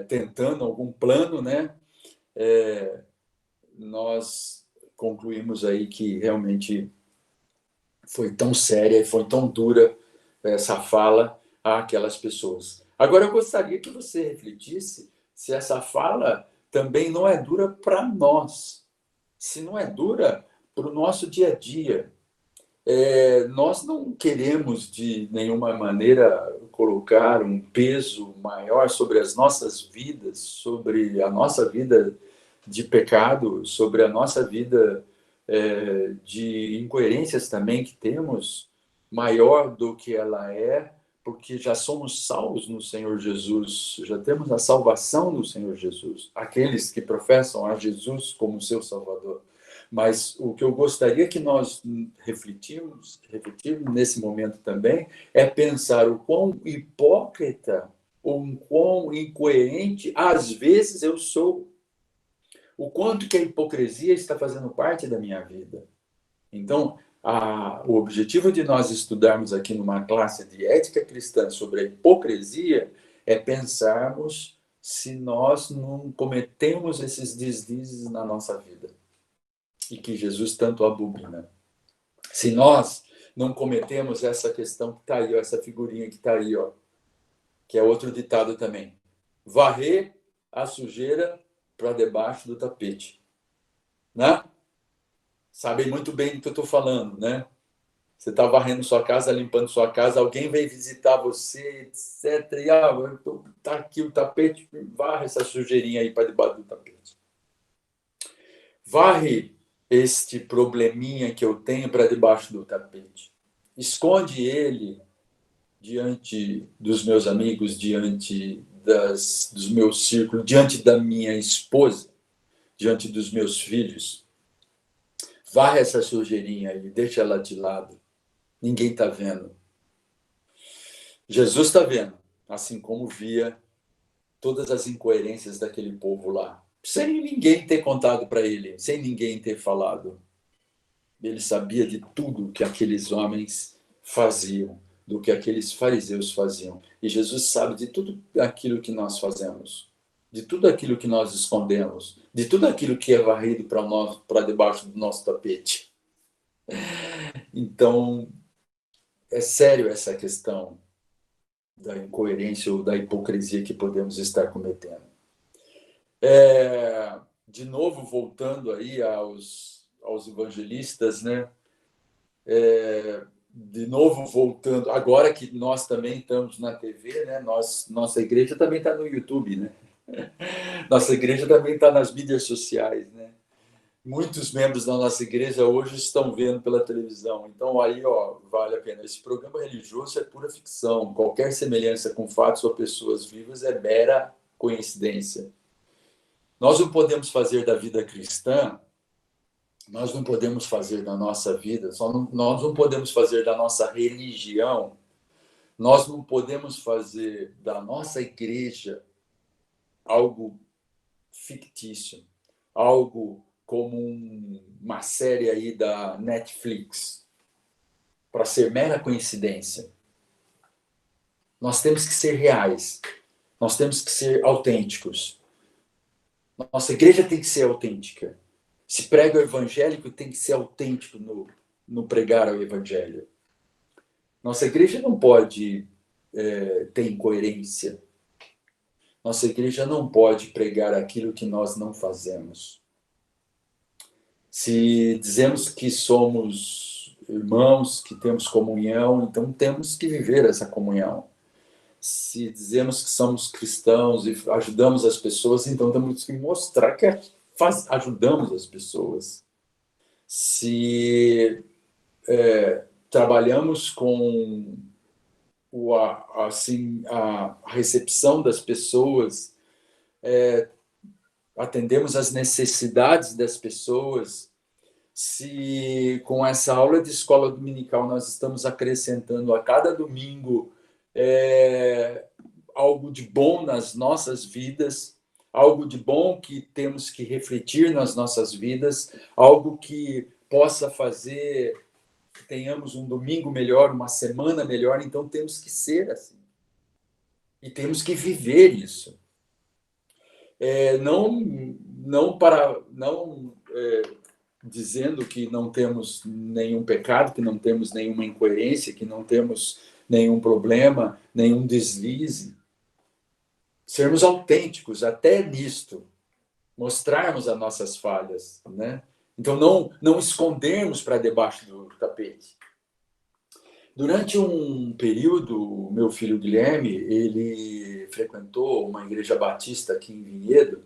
tentando algum plano, né? Nós concluímos aí que realmente foi tão séria e foi tão dura essa fala àquelas pessoas. Agora, eu gostaria que você refletisse se essa fala também não é dura para nós, se não é dura para o nosso dia a dia. Nós não queremos, de nenhuma maneira, colocar um peso maior sobre as nossas vidas, sobre a nossa vida de pecado, sobre a nossa vida de incoerências também que temos, maior do que ela é, porque já somos salvos no Senhor Jesus, já temos a salvação no Senhor Jesus, aqueles que professam a Jesus como seu Salvador. Mas o que eu gostaria que nós refletirmos nesse momento também é pensar o quão hipócrita ou o quão incoerente às vezes eu sou, o quanto que a hipocrisia está fazendo parte da minha vida. Então, o objetivo de nós estudarmos aqui numa classe de ética cristã sobre a hipocrisia é pensarmos se nós não cometemos esses deslizes na nossa vida e que Jesus tanto abomina. Se nós não cometemos essa questão que está aí, ó, essa figurinha que está aí, ó, que é outro ditado também, varrer a sujeira para debaixo do tapete, né? Sabem muito bem do que eu estou falando, né? Você está varrendo sua casa, limpando sua casa, alguém vem visitar você, etc. E tá aqui o tapete, varre essa sujeirinha aí para debaixo do tapete. Varre este probleminha que eu tenho para debaixo do tapete. Esconde ele diante dos meus amigos, diante dos meus círculos, diante da minha esposa, diante dos meus filhos. Varre essa sujeirinha aí, deixa ela de lado. Ninguém está vendo. Jesus está vendo, assim como via todas as incoerências daquele povo lá, sem ninguém ter contado para ele, sem ninguém ter falado. Ele sabia de tudo que aqueles homens faziam, do que aqueles fariseus faziam. E Jesus sabe de tudo aquilo que nós fazemos, de tudo aquilo que nós escondemos, de tudo aquilo que é varrido para debaixo do nosso tapete. Então, é sério essa questão da incoerência ou da hipocrisia que podemos estar cometendo. De novo, voltando aí aos evangelistas, né? De novo, voltando, agora que nós também estamos na TV, né? Nossa igreja também está no YouTube, né? Nossa igreja também está nas mídias sociais, né? Muitos membros da nossa igreja hoje estão vendo pela televisão. Então, aí, ó, vale a pena. Esse programa religioso é pura ficção. Qualquer semelhança com fatos ou pessoas vivas é mera coincidência. Nós não podemos fazer da vida cristã, nós não podemos fazer da nossa vida, nós não podemos fazer da nossa religião, nós não podemos fazer da nossa igreja algo fictício, algo como uma série aí da Netflix, para ser mera coincidência. Nós temos que ser reais, nós temos que ser autênticos. Nossa igreja tem que ser autêntica. Se prega o evangélico, tem que ser autêntico no pregar o evangelho. Nossa igreja não pode ter incoerência. Nossa igreja não pode pregar aquilo que nós não fazemos. Se dizemos que somos irmãos, que temos comunhão, então temos que viver essa comunhão. Se dizemos que somos cristãos e ajudamos as pessoas, então temos que mostrar que ajudamos as pessoas. Se trabalhamos com a recepção das pessoas, atendemos às necessidades das pessoas, se com essa aula de escola dominical nós estamos acrescentando a cada domingo algo de bom nas nossas vidas, algo de bom que temos que refletir nas nossas vidas, algo que possa fazer que tenhamos um domingo melhor, uma semana melhor, então temos que ser assim. E temos que viver isso. Não dizendo que não temos nenhum pecado, que não temos nenhuma incoerência, que não temos nenhum problema, nenhum deslize. Sermos autênticos até nisto, mostrarmos as nossas falhas, né? Então, não escondermos para debaixo do tapete. Durante um período, meu filho Guilherme, ele frequentou uma igreja batista aqui em Vinhedo,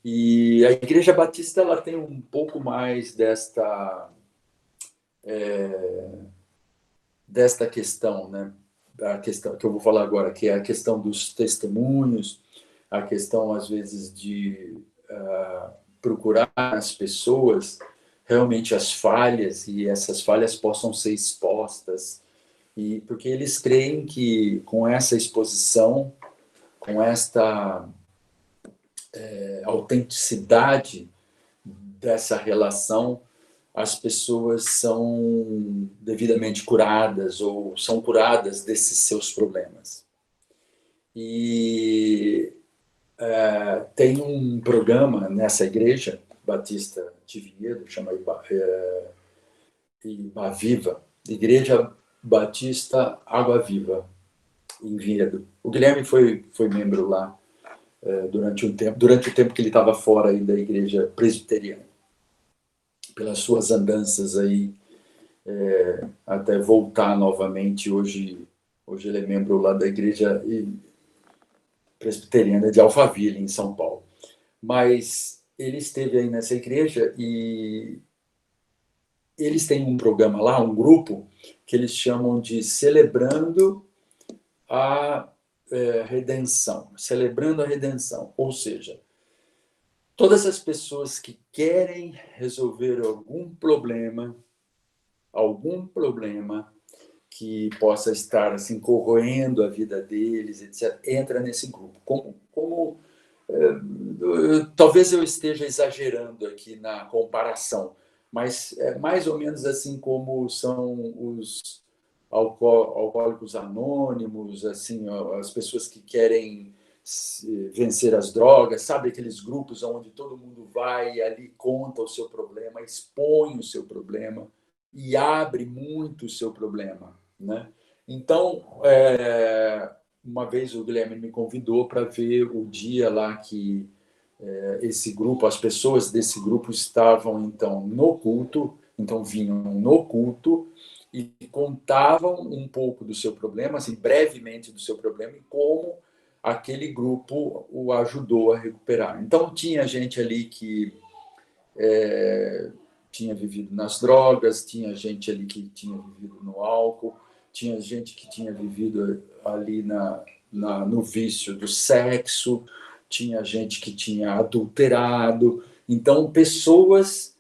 e a igreja batista ela tem um pouco mais desta questão, né? A questão que eu vou falar agora, que é a questão dos testemunhos, a questão, às vezes, de procurar as pessoas realmente as falhas, e essas falhas possam ser expostas, e porque eles creem que com essa exposição, com esta autenticidade dessa relação, as pessoas são devidamente curadas ou são curadas desses seus problemas. E tem um programa nessa igreja batista de Vinhedo, chama Iba Viva, Igreja Batista Água Viva, em Vinhedo. O Guilherme foi membro lá durante o tempo que ele estava fora aí da igreja presbiteriana, pelas suas andanças aí, até voltar novamente. Hoje ele é membro lá da igreja presbiteriana de Alphaville, em São Paulo. Mas ele esteve aí nessa igreja e eles têm um programa lá, um grupo, que eles chamam de Celebrando a Redenção. Celebrando a Redenção. Ou seja, todas as pessoas que querem resolver algum problema que possa estar assim corroendo a vida deles, etc., entra nesse grupo. Talvez eu esteja exagerando aqui na comparação, mas é mais ou menos assim como são os alcoólicos anônimos, assim, as pessoas que querem vencer as drogas, sabe, aqueles grupos onde todo mundo vai e ali conta o seu problema, expõe o seu problema e abre muito o seu problema, né? Então, uma vez o Guilherme me convidou para ver o dia lá que esse grupo, as pessoas desse grupo estavam então no culto, então vinham no culto e contavam um pouco do seu problema, assim, brevemente do seu problema, e como aquele grupo o ajudou a recuperar. Então, tinha gente ali que tinha vivido nas drogas, tinha gente ali que tinha vivido no álcool, tinha gente que tinha vivido ali no vício do sexo, tinha gente que tinha adulterado. Então, pessoas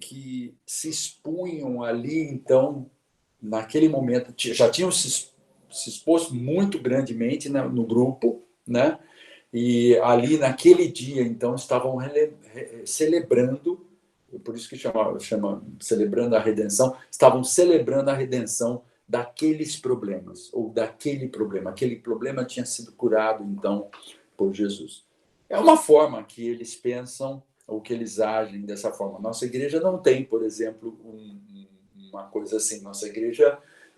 que se expunham ali, então, naquele momento, já tinham se exposto muito grandemente no grupo, né? E ali, naquele dia, então, estavam celebrando, por isso que chama celebrando a redenção, estavam celebrando a redenção daqueles problemas, ou daquele problema. Aquele problema tinha sido curado, então, por Jesus. É uma forma que eles pensam, ou que eles agem dessa forma. Nossa igreja não tem, por exemplo, uma coisa assim. Nossa igreja,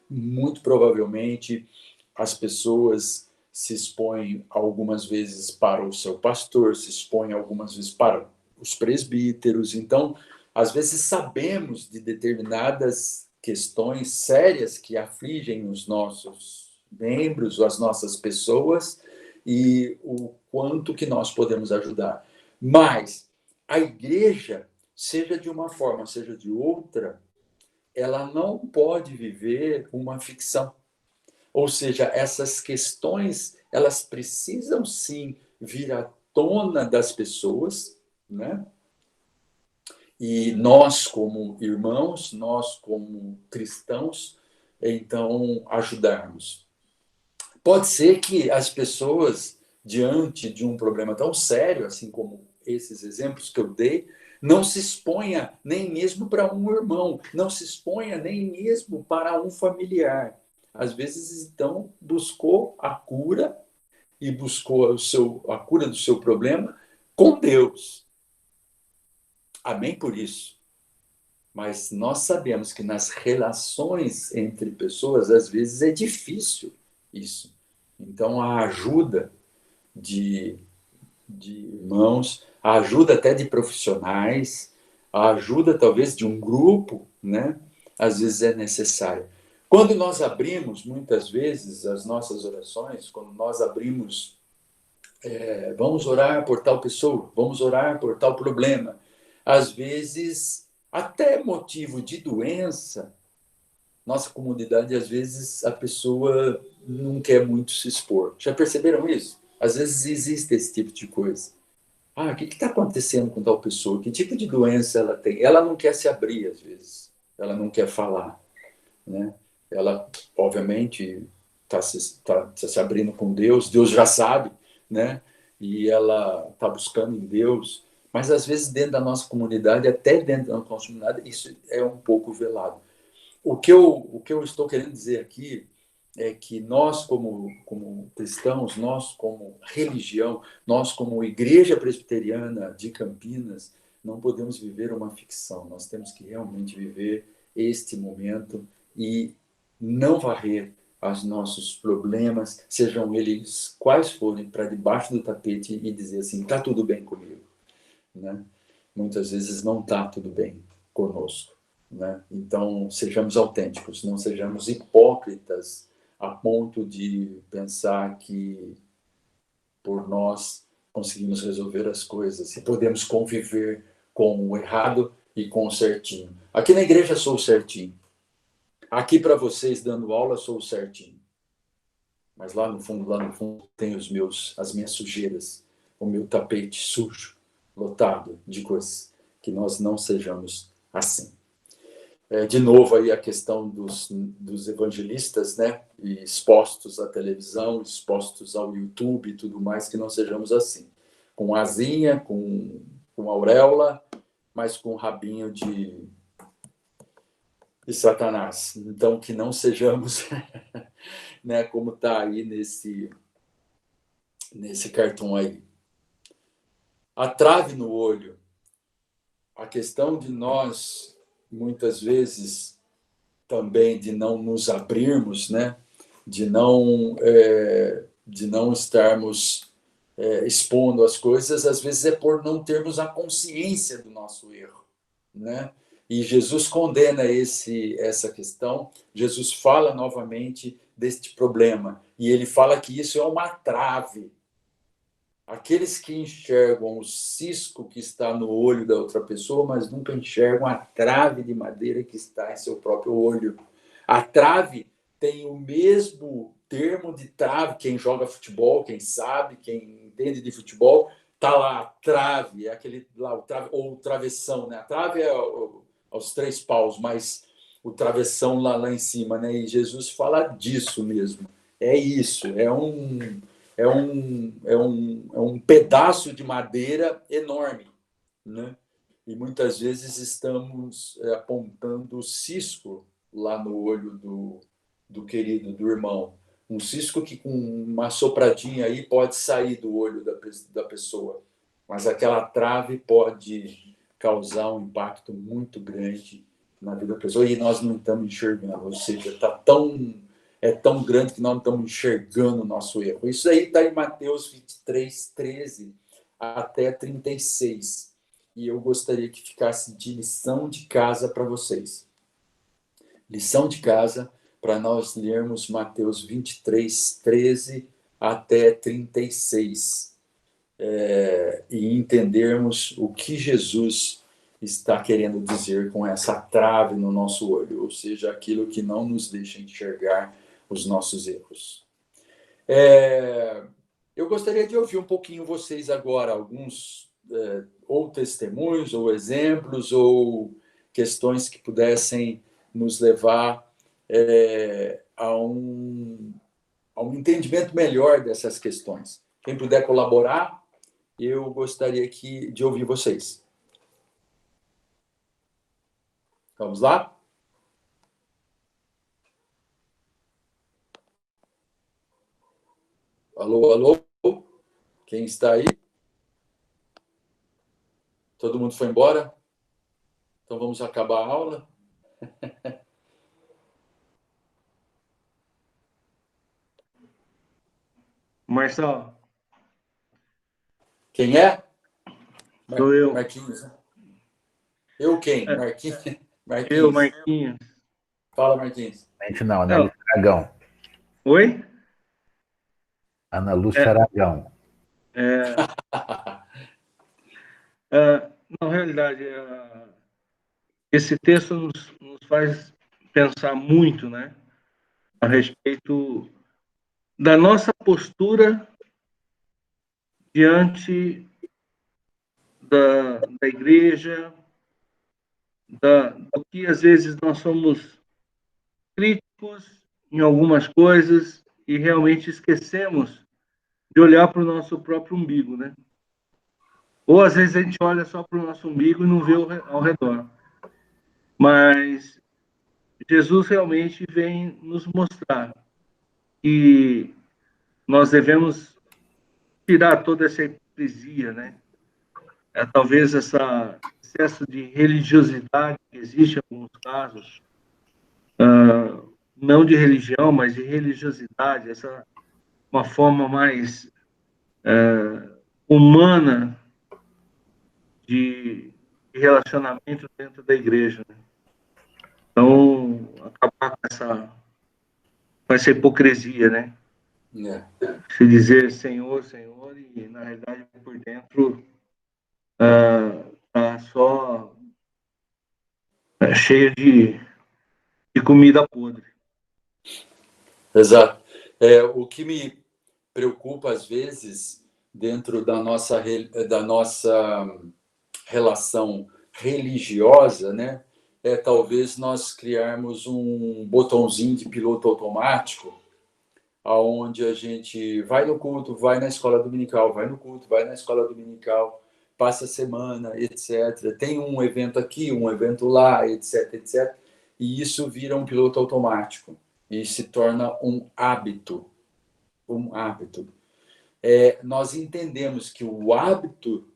muito provavelmente, as pessoas se expõem algumas vezes para o seu pastor, se expõem algumas vezes para os presbíteros. Então, às vezes sabemos de determinadas questões sérias que afligem os nossos membros, as nossas pessoas e o quanto que nós podemos ajudar. Mas a igreja, seja de uma forma, seja de outra, ela não pode viver uma ficção. Ou seja, essas questões, elas precisam sim vir à tona das pessoas, né? E nós, como irmãos, nós, como cristãos, então, ajudarmos. Pode ser que as pessoas, diante de um problema tão sério, assim como esses exemplos que eu dei, não se exponha nem mesmo para um irmão, não se exponha nem mesmo para um familiar. Às vezes, então, buscou a cura e buscou a cura do seu problema com Deus. Amém por isso. Mas nós sabemos que nas relações entre pessoas, às vezes é difícil isso. Então, a ajuda de irmãos, a ajuda até de profissionais, a ajuda talvez de um grupo, né? Às vezes é necessária. Quando nós abrimos, muitas vezes, as nossas orações, quando nós abrimos, vamos orar por tal pessoa, vamos orar por tal problema, às vezes, até motivo de doença, nossa comunidade, às vezes, a pessoa não quer muito se expor. Já perceberam isso? Às vezes existe esse tipo de coisa. Ah, o que está acontecendo com tal pessoa? Que tipo de doença ela tem? Ela não quer se abrir, às vezes. Ela não quer falar, né? Ela, obviamente, está se abrindo com Deus. Deus já sabe, né? E ela está buscando em Deus. Mas, às vezes, dentro da nossa comunidade, até dentro da nossa comunidade, isso é um pouco velado. O que eu estou querendo dizer aqui é que nós, como cristãos, nós, como religião, nós, como Igreja Presbiteriana de Campinas, não podemos viver uma ficção. Nós temos que realmente viver este momento e não varrer os nossos problemas, sejam eles quais forem, para debaixo do tapete e dizer assim, está tudo bem comigo, né? Muitas vezes não está tudo bem conosco, né? Então, sejamos autênticos, não sejamos hipócritas a ponto de pensar que por nós conseguimos resolver as coisas e podemos conviver com o errado e com o certinho. Aqui na igreja sou o certinho. Aqui para vocês dando aula sou o certinho. Mas lá no fundo tem as minhas sujeiras, o meu tapete sujo, lotado de coisas. Que nós não sejamos assim. De novo aí a questão dos evangelistas, né? E expostos à televisão, expostos ao YouTube e tudo mais, que não sejamos assim. Com asinha, com auréola, mas com rabinho de Satanás. Então, que não sejamos, né, como está aí nesse cartão aí. A trave no olho. A questão de nós, muitas vezes, também de não nos abrirmos, né? De não estarmos expondo as coisas, às vezes é por não termos a consciência do nosso erro, né? E Jesus condena essa questão. Jesus fala novamente deste problema e ele fala que isso é uma trave. Aqueles que enxergam o cisco que está no olho da outra pessoa, mas nunca enxergam a trave de madeira que está em seu próprio olho. A trave tem o mesmo termo de trave. Quem joga futebol, quem sabe, quem entende de futebol, tá lá a trave, é aquele lá o trave ou o travessão, né? A trave é aos 3 paus, mas o travessão lá em cima, né? E Jesus fala disso mesmo. É isso, é um pedaço de madeira enorme, né? E muitas vezes estamos apontando o cisco lá no olho do querido, do irmão. Um cisco que com uma sopradinha aí pode sair do olho da pessoa. Mas aquela trave pode causar um impacto muito grande na vida da pessoa e nós não estamos enxergando. Ou seja, é tão grande que nós não estamos enxergando o nosso erro. Isso aí está em Mateus 23, 13 até 36. E eu gostaria que ficasse de lição de casa para vocês. Lição de casa para nós lermos Mateus 23, 13 até 36, e entendermos o que Jesus está querendo dizer com essa trave no nosso olho, ou seja, aquilo que não nos deixa enxergar os nossos erros. Eu gostaria de ouvir um pouquinho vocês agora, alguns ou testemunhos, ou exemplos, ou questões que pudessem nos levar a um entendimento melhor dessas questões. Quem puder colaborar, eu gostaria de ouvir vocês. Vamos lá? Alô, alô? Quem está aí? Todo mundo foi embora? Então vamos acabar a aula? Marcelo. Quem é? Sou eu. Marquinhos. Eu quem? Marquinhos. Eu, Marquinhos. Fala, Marquinhos. Não, Ana Lúcia Aragão. Oi? Ana Lúcia Aragão. Na realidade, esse texto nos faz pensar muito, né, a respeito da nossa postura diante da igreja, do que às vezes nós somos críticos em algumas coisas e realmente esquecemos de olhar para o nosso próprio umbigo, né? Ou às vezes a gente olha só para o nosso umbigo e não vê ao redor. Mas Jesus realmente vem nos mostrar que nós devemos tirar toda essa hipocrisia, né? Talvez esse excesso de religiosidade que existe em alguns casos, não de religião, mas de religiosidade, uma forma mais humana de relacionamento dentro da igreja, né? Então, acabar com essa hipocrisia, né? Se dizer Senhor, Senhor, e na realidade por dentro tá só cheio de comida podre. Exato. O que me preocupa às vezes dentro da nossa relação religiosa, né, talvez nós criarmos um botãozinho de piloto automático, aonde a gente vai no culto, vai na escola dominical, vai no culto, vai na escola dominical, passa a semana, etc. Tem um evento aqui, um evento lá, etc, etc. E isso vira um piloto automático e se torna um hábito. Um hábito. Nós entendemos que o hábito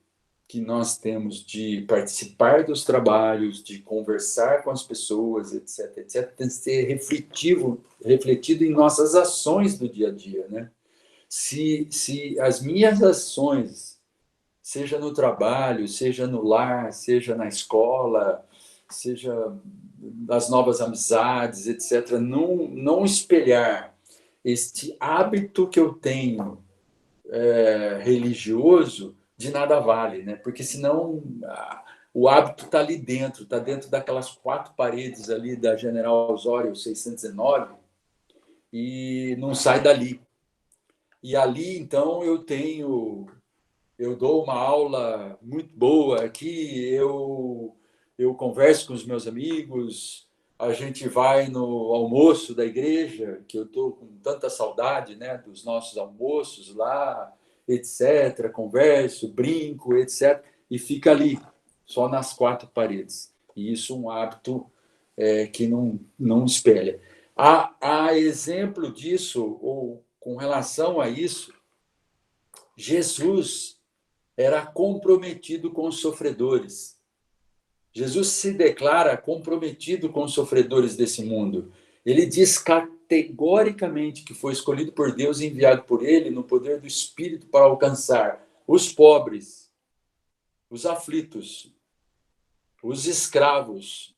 que nós temos de participar dos trabalhos, de conversar com as pessoas, etc., etc., tem que ser refletido em nossas ações do dia a dia, né? Se as minhas ações, seja no trabalho, seja no lar, seja na escola, seja nas novas amizades, etc., não espelhar este hábito que eu tenho religioso, de nada vale, né? Porque senão o hábito está ali dentro, está dentro daquelas 4 paredes ali da General Osório 609 e não sai dali. E ali, então, eu dou uma aula muito boa aqui, eu converso com os meus amigos, a gente vai no almoço da igreja, que eu estou com tanta saudade, né, dos nossos almoços lá, etc., converso, brinco, etc., e fica ali, só nas 4 paredes. E isso é um hábito que não espelha. Há exemplo disso, ou com relação a isso, Jesus era comprometido com os sofredores. Jesus se declara comprometido com os sofredores desse mundo. Ele diz categoricamente que foi escolhido por Deus e enviado por ele no poder do Espírito para alcançar os pobres, os aflitos, os escravos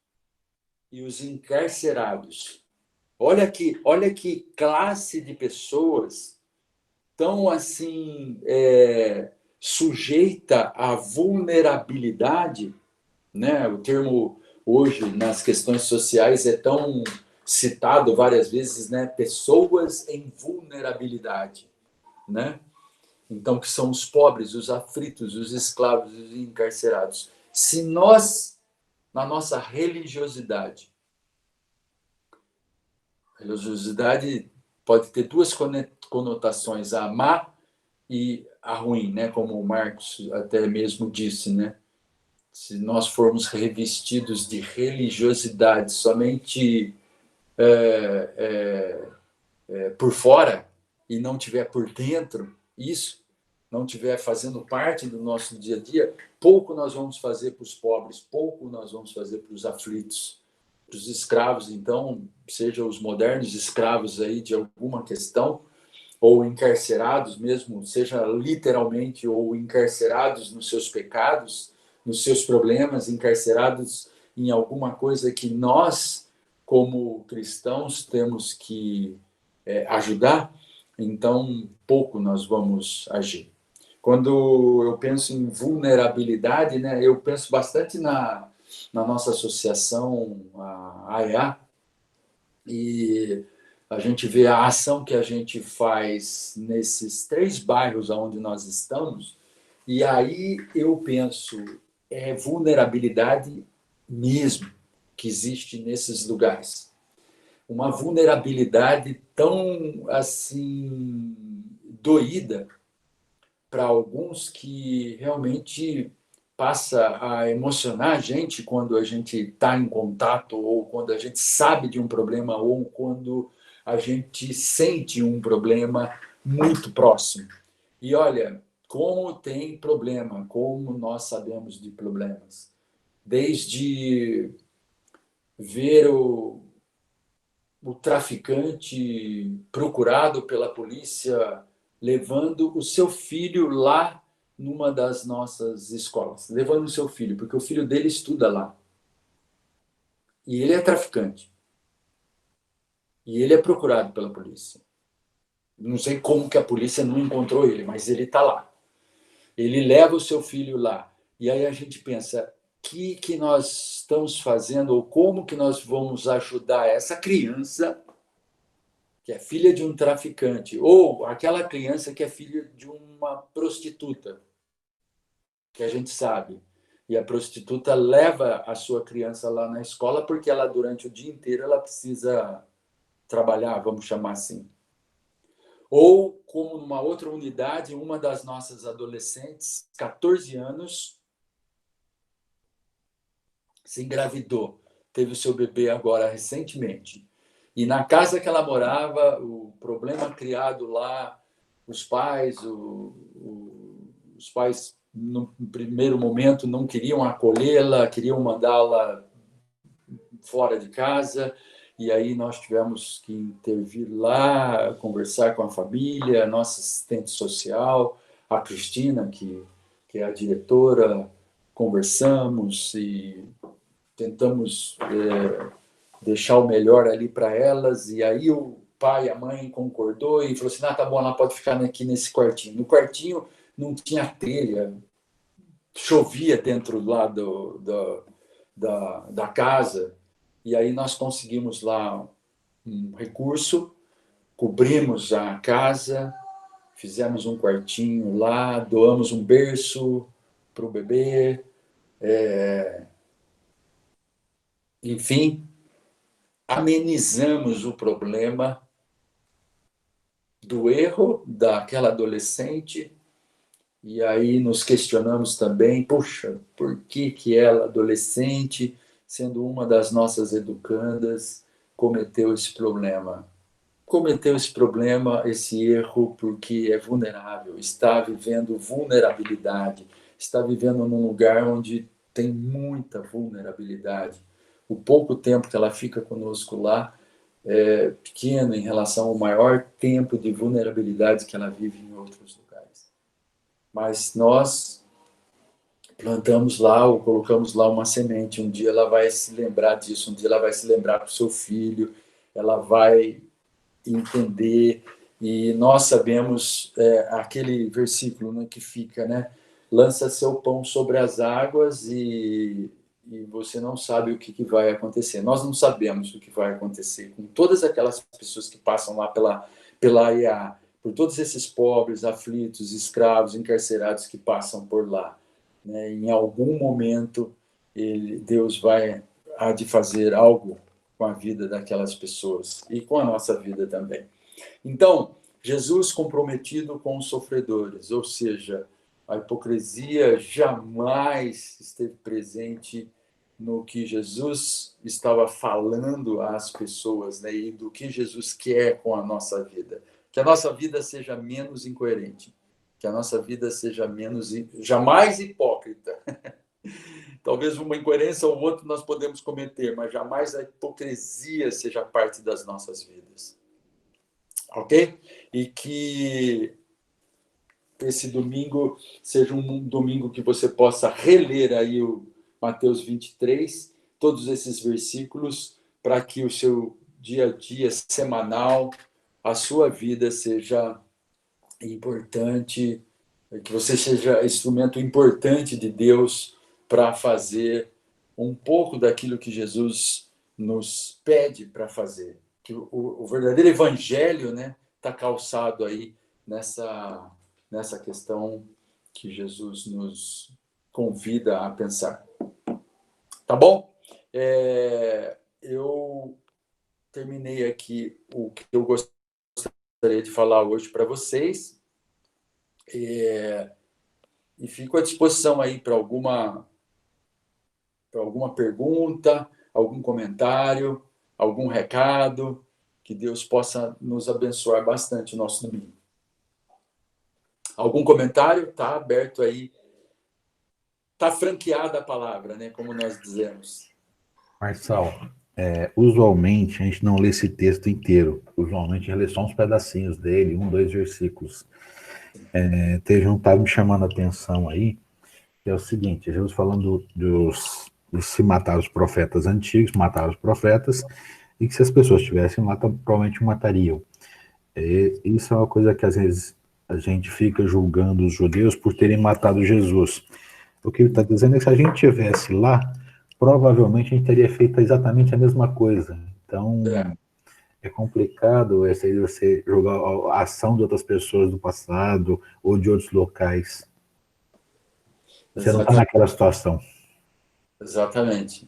e os encarcerados. Olha que classe de pessoas tão assim sujeita à vulnerabilidade, né? O termo hoje nas questões sociais é tão citado várias vezes, né? Pessoas em vulnerabilidade, né? Então, que são os pobres, os aflitos, os escravos, os encarcerados. Se nós, na nossa religiosidade pode ter duas conotações, a má e a ruim, né? Como o Marcos até mesmo disse, né? Se nós formos revestidos de religiosidade somente por fora e não tiver por dentro isso, não tiver fazendo parte do nosso dia a dia, pouco nós vamos fazer para os pobres, pouco nós vamos fazer para os aflitos, para os escravos, então, sejam os modernos escravos aí de alguma questão, ou encarcerados mesmo, seja literalmente, ou encarcerados nos seus pecados, nos seus problemas, encarcerados em alguma coisa que nós, como cristãos, temos que ajudar, então pouco nós vamos agir. Quando eu penso em vulnerabilidade, né, eu penso bastante na nossa associação, a AEA, e a gente vê a ação que a gente faz nesses 3 bairros onde nós estamos, e aí eu penso, é vulnerabilidade mesmo que existe nesses lugares. Uma vulnerabilidade tão, assim, doída para alguns que realmente passa a emocionar a gente quando a gente está em contato, ou quando a gente sabe de um problema, ou quando a gente sente um problema muito próximo. E olha, como tem problema, como nós sabemos de problemas. Desde ver o traficante procurado pela polícia levando o seu filho lá numa das nossas escolas, levando o seu filho, porque o filho dele estuda lá. E ele é traficante. E ele é procurado pela polícia. Não sei como que a polícia não encontrou ele, mas ele está lá. Ele leva o seu filho lá. E aí a gente pensa, o que nós estamos fazendo, ou como que nós vamos ajudar essa criança que é filha de um traficante, ou aquela criança que é filha de uma prostituta, que a gente sabe. E a prostituta leva a sua criança lá na escola porque ela, durante o dia inteiro, ela precisa trabalhar, vamos chamar assim. Ou, como numa outra unidade, uma das nossas adolescentes, 14 anos, se engravidou, teve o seu bebê agora recentemente. E na casa que ela morava, o problema criado lá, os pais, os pais, no primeiro momento, não queriam acolhê-la, queriam mandá-la fora de casa, e aí nós tivemos que intervir lá, conversar com a família, a nossa assistente social, a Cristina, que é a diretora, conversamos e tentamos deixar o melhor ali para elas, e aí o pai e a mãe concordou e falou assim, tá bom, ela pode ficar aqui nesse quartinho. No quartinho não tinha telha, chovia dentro lá da casa, e aí nós conseguimos lá um recurso, cobrimos a casa, fizemos um quartinho lá, doamos um berço para o bebê, enfim, amenizamos o problema do erro daquela adolescente, e aí nos questionamos também, puxa, por que ela, adolescente, sendo uma das nossas educandas, cometeu esse problema? Cometeu esse problema, esse erro, porque é vulnerável, está vivendo vulnerabilidade, está vivendo num lugar onde tem muita vulnerabilidade. O pouco tempo que ela fica conosco lá é pequeno em relação ao maior tempo de vulnerabilidade que ela vive em outros lugares. Mas nós plantamos lá ou colocamos lá uma semente. Um dia ela vai se lembrar disso, um dia ela vai se lembrar para o seu filho, ela vai entender. E nós sabemos aquele versículo, né, que fica, né? Lança seu pão sobre as águas e você não sabe o que vai acontecer. Nós não sabemos o que vai acontecer com todas aquelas pessoas que passam lá pela AIA, por todos esses pobres, aflitos, escravos, encarcerados que passam por lá, né? Em algum momento, Deus há de fazer algo com a vida daquelas pessoas e com a nossa vida também. Então, Jesus comprometido com os sofredores, ou seja, a hipocrisia jamais esteve presente no que Jesus estava falando às pessoas, né? E do que Jesus quer com a nossa vida. Que a nossa vida seja menos incoerente, que a nossa vida seja jamais hipócrita. Talvez uma incoerência ou outra nós podemos cometer, mas jamais a hipocrisia seja parte das nossas vidas. Ok? E que esse domingo seja um domingo que você possa reler aí o Mateus 23, todos esses versículos, para que o seu dia a dia semanal, a sua vida seja importante, que você seja instrumento importante de Deus para fazer um pouco daquilo que Jesus nos pede para fazer. Que o verdadeiro evangelho, né, está calçado aí nessa questão que Jesus nos convida a pensar. Tá bom? Eu terminei aqui o que eu gostaria de falar hoje para vocês. E fico à disposição aí para alguma pergunta, algum comentário, algum recado, que Deus possa nos abençoar bastante o nosso domingo. Algum comentário? Está aberto aí. Está franqueada a palavra, né? Como nós dizemos. Marçal, usualmente a gente não lê esse texto inteiro. Usualmente a gente lê só uns pedacinhos dele, 2 versículos. Teve um que estava me chamando a atenção aí, que é o seguinte: Jesus falando de se matar os profetas antigos, matar os profetas, e que se as pessoas estivessem lá, provavelmente matariam. Isso é uma coisa que às vezes a gente fica julgando os judeus por terem matado Jesus. O que ele está dizendo é que se a gente estivesse lá, provavelmente a gente teria feito exatamente a mesma coisa. Então, é complicado você julgar a ação de outras pessoas do passado ou de outros locais. Você não está naquela situação. Exatamente.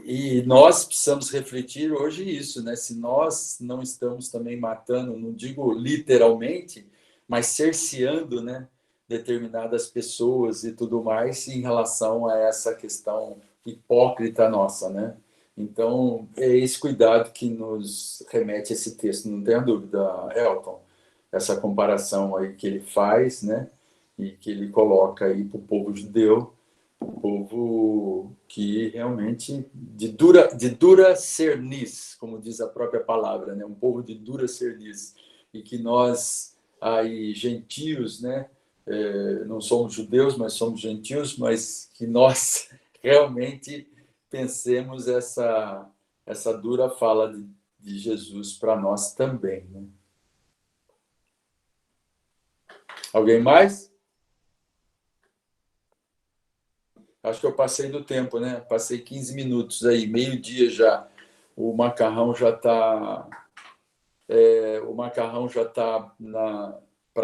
E nós precisamos refletir hoje isso, né? Se nós não estamos também matando, não digo literalmente, mas cerceando, né, determinadas pessoas e tudo mais em relação a essa questão hipócrita nossa, né? Então, é esse cuidado que nos remete a esse texto, não tenha dúvida, Elton. Essa comparação aí que ele faz, né? E que ele coloca aí para o povo judeu, um povo que realmente de dura cerniz, como diz a própria palavra, né? Um povo de dura cerniz, e que nós aí gentios, né? Não somos judeus, mas somos gentios, mas que nós realmente pensemos essa dura fala de Jesus para nós também, né? Alguém mais? Acho que eu passei do tempo, né? Passei 15 minutos aí, meio-dia já. O macarrão já está